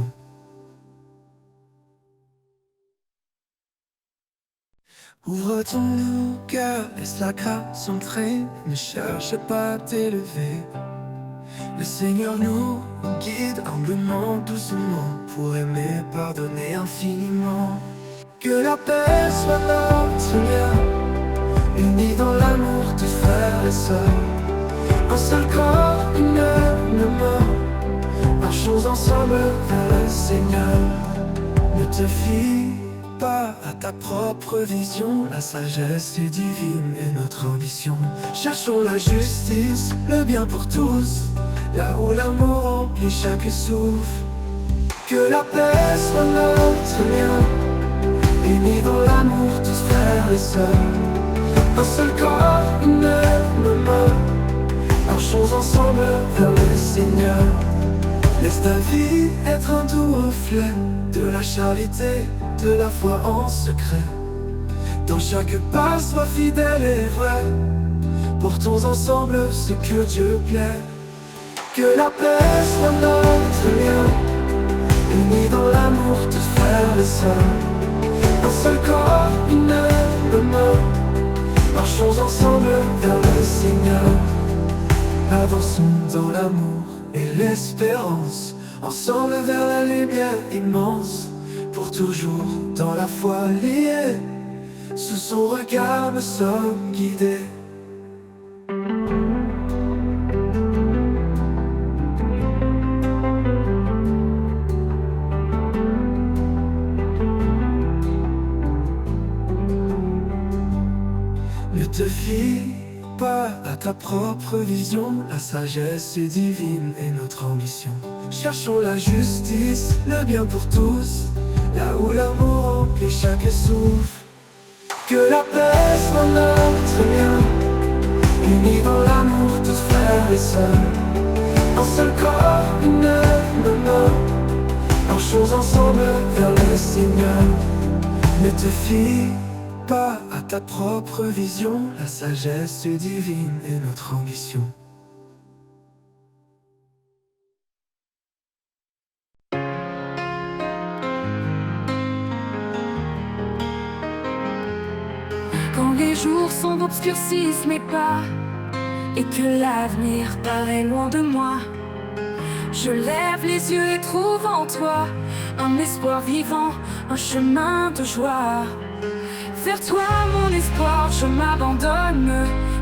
Ouvre ton cœur, laisse la grâce entrer, ne cherche pas à t'élever. Le Seigneur nous guide humblement, doucement, pour aimer, pardonner infiniment. Que la paix soit notre lien, unis dans l'amour, tous frères et sœurs. Un seul corps, une même main, marchons ensemble vers le Seigneur. Ne te fie pas à ta propre vision, la sagesse est divine et notre ambition. Cherchons la justice, le bien pour tous, là où l'amour remplit chaque souffle. Que la paix soit notre lien, unis dans l'amour, tous frères et sœurs. Un seul corps, une même main, marchons ensemble vers le Seigneur. Laisse ta vie être un doux reflet de la charité, de la foi en secret. Dans chaque pas, sois fidèle et vrai. Portons ensemble ce que Dieu plaît. Que la paix soit notre lien, unis dans l'amour, tous frères et sœurs. Un seul corps, une même main, marchons ensemble vers le Seigneur. Avançons dans l'amour et l'espérance, ensemble vers la lumière immense. Pour toujours dans la foi liée, sous son regard nous sommes guidés. Ne te fie pas à ta propre vision, la sagesse est divine et notre ambition. Cherchons la justice, le bien pour tous, là où l'amour remplit chaque souffle. Que la paix soit notre lien, unis dans l'amour, tous frères et sœurs. Un seul corps, une même main, marchons ensemble vers le Seigneur. Ne te fie pas à ta propre vision, la sagesse divine est notre ambition. Quand les jours sombres obscurcissent mes pas et que l'avenir paraît loin de moi, je lève les yeux et trouve en toi un espoir vivant, un chemin de joie. Vers toi mon espoir, je m'abandonne.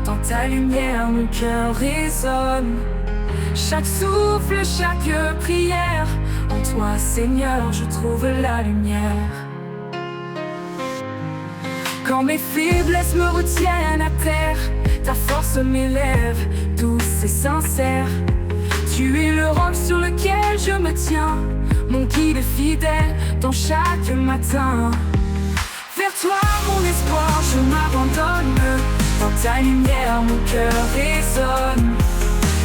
Dans ta lumière mon cœur résonne. Chaque souffle, chaque prière, en toi Seigneur je trouve la lumière. Quand mes faiblesses me retiennent à terre, ta force m'élève, douce et sincère. Tu es le roc sur lequel je me tiens, mon guide fidèle dans chaque matin. Vers toi mon espoir, je m'abandonne. Dans ta lumière mon cœur résonne.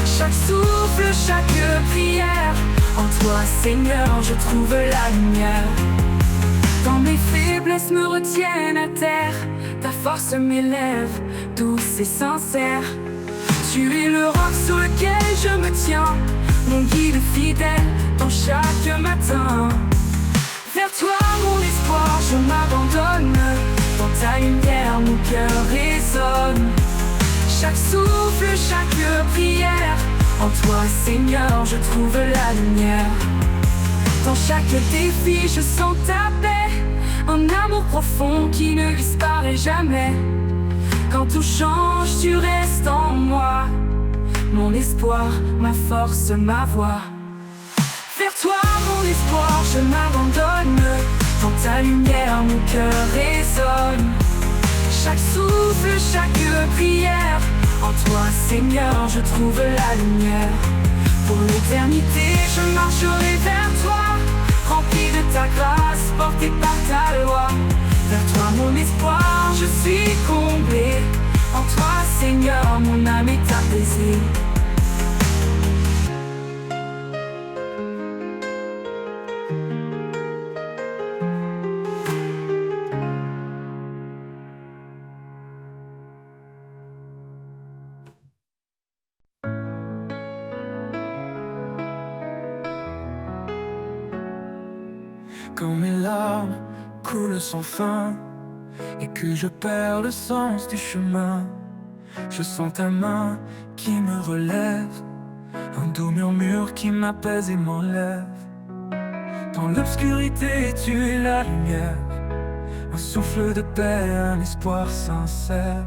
Chaque souffle, chaque prière, en toi Seigneur je trouve la lumière. Quand mes faiblesses me retiennent à terre, ta force m'élève, douce et sincère. Tu es le roc sur lequel je me tiens, mon guide fidèle dans chaque matin. Vers toi mon espoir, je m'abandonne. Dans ta lumière mon cœur résonne. Chaque souffle, chaque prière, en toi Seigneur je trouve la lumière. Dans chaque défi je sens ta paix, un amour profond qui ne disparaît jamais. Quand tout change tu restes en moi, mon espoir, ma force, ma voix. Vers toi mon espoir je m'abandonne. Dans ta lumière mon cœur résonne. Chaque souffle, chaque prière, en toi Seigneur je trouve la lumière. Pour l'éternité, je marcherai vers toi, rempli de ta grâce, porté par ta loi. Vers toi mon espoir, je suis comblé. En toi Seigneur, mon âme est apaisée. Quand mes larmes coulent sans fin et que je perds le sens du chemin, je sens ta main qui me relève, un doux murmure qui m'apaise et m'enlève. Dans l'obscurité, tu es la lumière, un souffle de paix, un espoir sincère.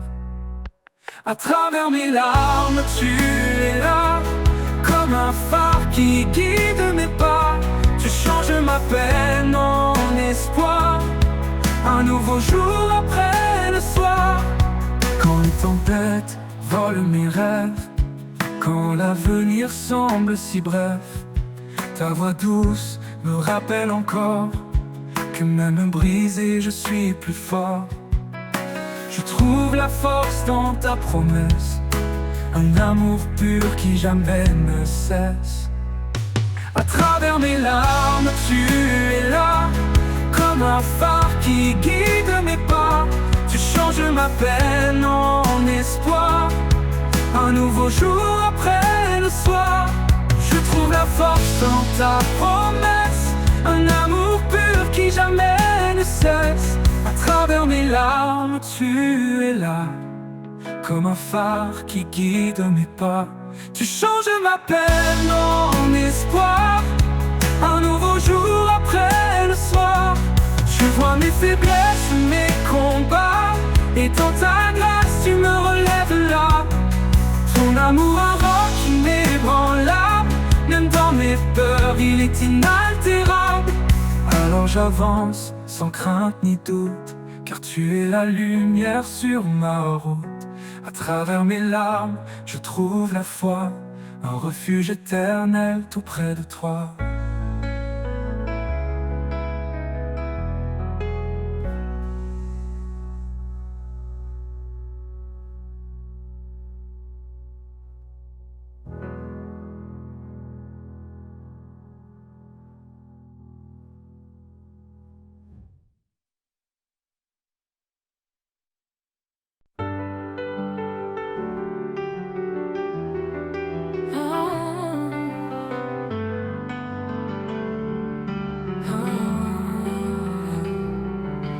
À travers mes larmes, tu es là, comme un phare qui guide mes pas. Tu changes ma peine en espoir, un nouveau jour après le soir. Quand les tempêtes volent mes rêves, quand l'avenir semble si bref, ta voix douce me rappelle encore que même brisé je suis plus fort. Je trouve la force dans ta promesse, un amour pur qui jamais ne cesse. À travers mes larmes, tu es là, comme un phare qui guide mes pas. Tu changes ma peine en espoir, un nouveau jour après le soir. Je trouve la force dans ta promesse, un amour pur qui jamais ne cesse. À travers mes larmes, tu es là, comme un phare qui guide mes pas. Tu changes ma peine en espoir, un nouveau jour après le soir. Tu vois mes faiblesses, mes combats, et dans ta grâce tu me relèves là. Ton amour un roc inébranlable, même dans mes peurs il est inaltérable. Alors j'avance sans crainte ni doute, car tu es la lumière sur ma route. À travers mes larmes, je trouve la foi, un refuge éternel tout près de toi.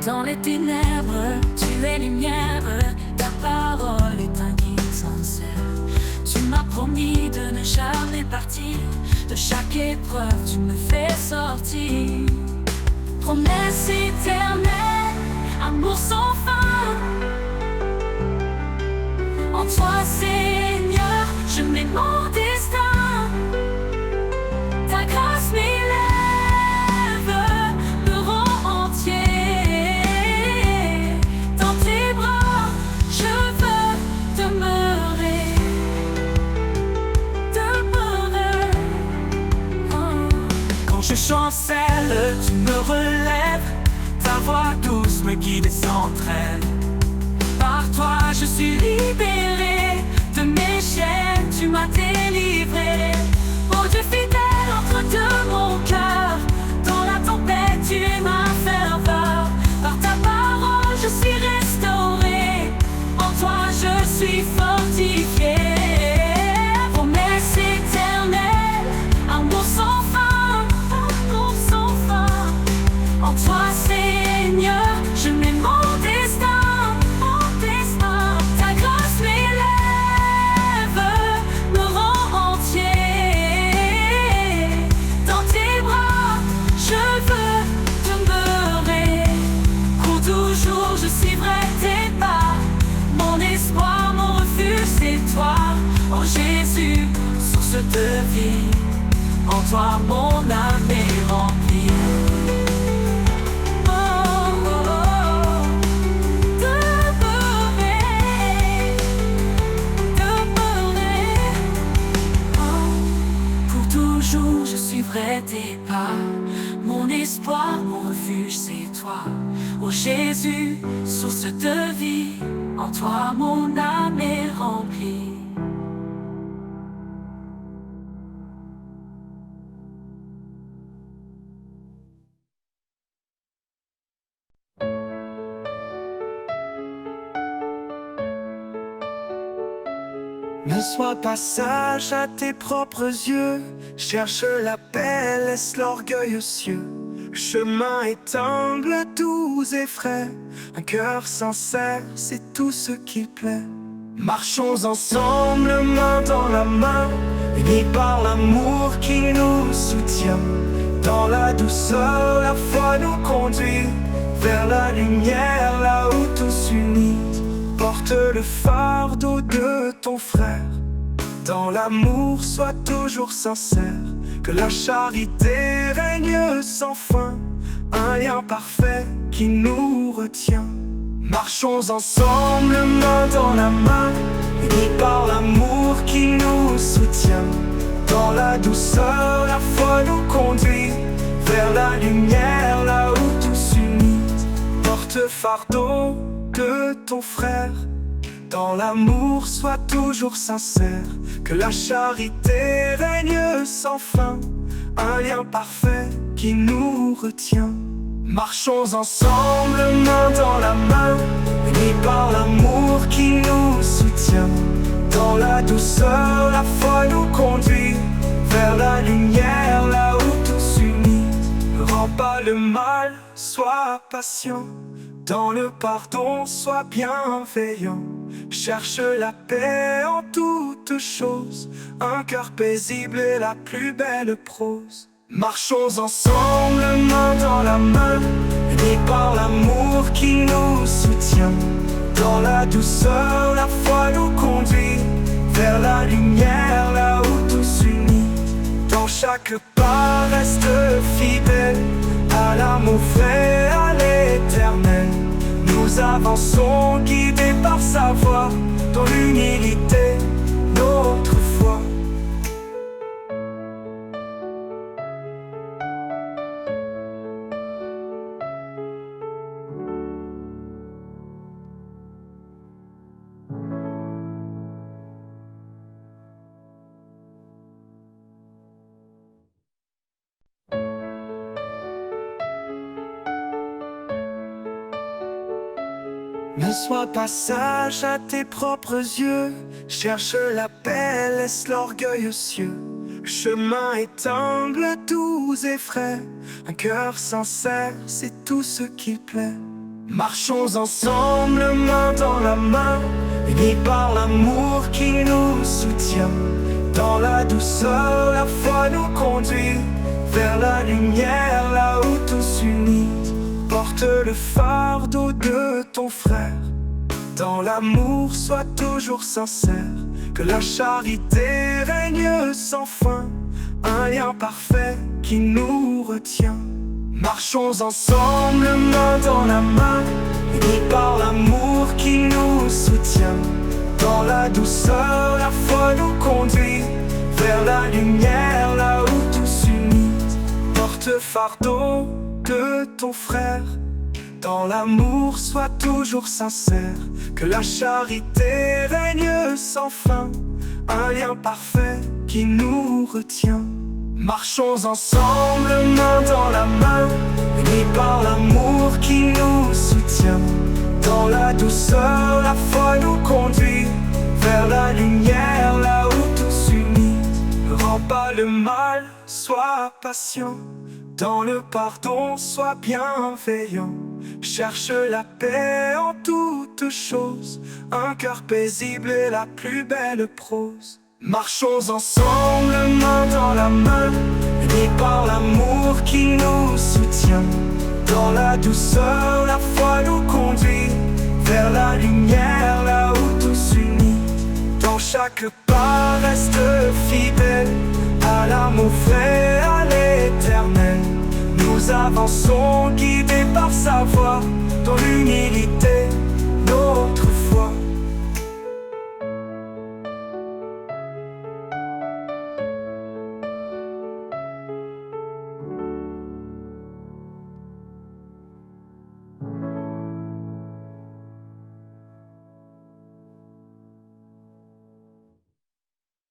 Dans les ténèbres, tu es lumière, ta parole est un guide sincère. Tu m'as promis de ne jamais partir, de chaque épreuve tu me fais sortir. Promesse éternelle, amour sans fin. En toi Seigneur, je mets mon destin. Ta grâce m'élève, me rend entier. Je chancelle, tu me relèves, ta voix douce me guide et s'entraîne. Par toi je suis libéré, de mes chaînes tu m'as délivré. Oh Dieu fidèle entre de mon cœur, dans la tempête tu es ma ferveur. Par ta parole je suis restauré, en toi je suis fortifié. Promesse éternelle, amour sans fin. En toi Seigneur, je mets mon destin, mon destin. Ta grâce m'élève, me rend entier. Dans tes bras, je veux demeurer. Pour toujours, je suivrai tes pas. Mon espoir, mon refuge, c'est toi. Oh Jésus, source de vie. En toi, mon âme est remplie. Ô Jésus, source de vie, en toi mon âme est remplie. Ne sois pas sage à tes propres yeux, cherche la paix, laisse l'orgueil aux cieux. Chemin est humble, doux et frais, un cœur sincère, c'est tout ce qu'il plaît. Marchons ensemble, main dans la main, unis par l'amour qui nous soutient. Dans la douceur, la foi nous conduit vers la lumière, là où tous unis. Porte le fardeau de ton frère. Dans l'amour, sois toujours sincère. Que la charité règne sans fin. Un lien parfait qui nous retient. Marchons ensemble, main dans la main, unis par l'amour qui nous soutient. Dans la douceur, la foi nous conduit vers la lumière, là où tous unis. Porte fardeau de ton frère. Dans l'amour, sois toujours sincère. Que la charité règne sans fin. Un lien parfait qui nous retient. Marchons ensemble, main dans la main, unis par l'amour qui nous soutient. Dans la douceur, la foi nous conduit vers la lumière, là où tous unis. Ne rends pas le mal, sois patient. Dans le pardon, sois bienveillant. Cherche la paix en toutes choses. Un cœur paisible est la plus belle prose. Marchons ensemble, main dans la main, unis par l'amour qui nous soutient. Dans la douceur, la foi nous conduit vers la lumière, là où tous unis. Dans chaque pas, reste fidèle à l'amour vrai, à l'éternel. Nous avançons guidés par sa voix, dans l'humilité, notre foi. Ne sois pas sage à tes propres yeux, cherche la paix, laisse l'orgueil aux cieux. Chemin est humble, doux et frais, un cœur sincère, c'est tout ce qui plaît. Marchons ensemble, main dans la main, unis par l'amour qui nous soutient. Dans la douceur, la foi nous conduit vers la lumière, là où tous unis. Porte le fardeau de ton frère. Dans l'amour, sois toujours sincère. Que la charité règne sans fin. Un lien parfait qui nous retient. Marchons ensemble, main dans la main, unis par l'amour qui nous soutient. Dans la douceur, la foi nous conduit vers la lumière, là où tous unis. Porte fardeau de ton frère. Dans l'amour, sois toujours sincère. Que la charité règne sans fin. Un lien parfait qui nous retient. Marchons ensemble, main dans la main, unis par l'amour qui nous soutient. Dans la douceur, la foi nous conduit vers la lumière, là où tous unis. Ne rends pas le mal, sois patient. Dans le pardon, sois bienveillant. Cherche la paix en toutes choses. Un cœur paisible est la plus belle prose. Marchons ensemble, main dans la main, unis par l'amour qui nous soutient. Dans la douceur, la foi nous conduit vers la lumière, là où tous unis. Dans chaque pas, reste fidèle à l'amour vrai, à l'éternel. Nous avançons guidés par sa voix, dans l'humilité, notre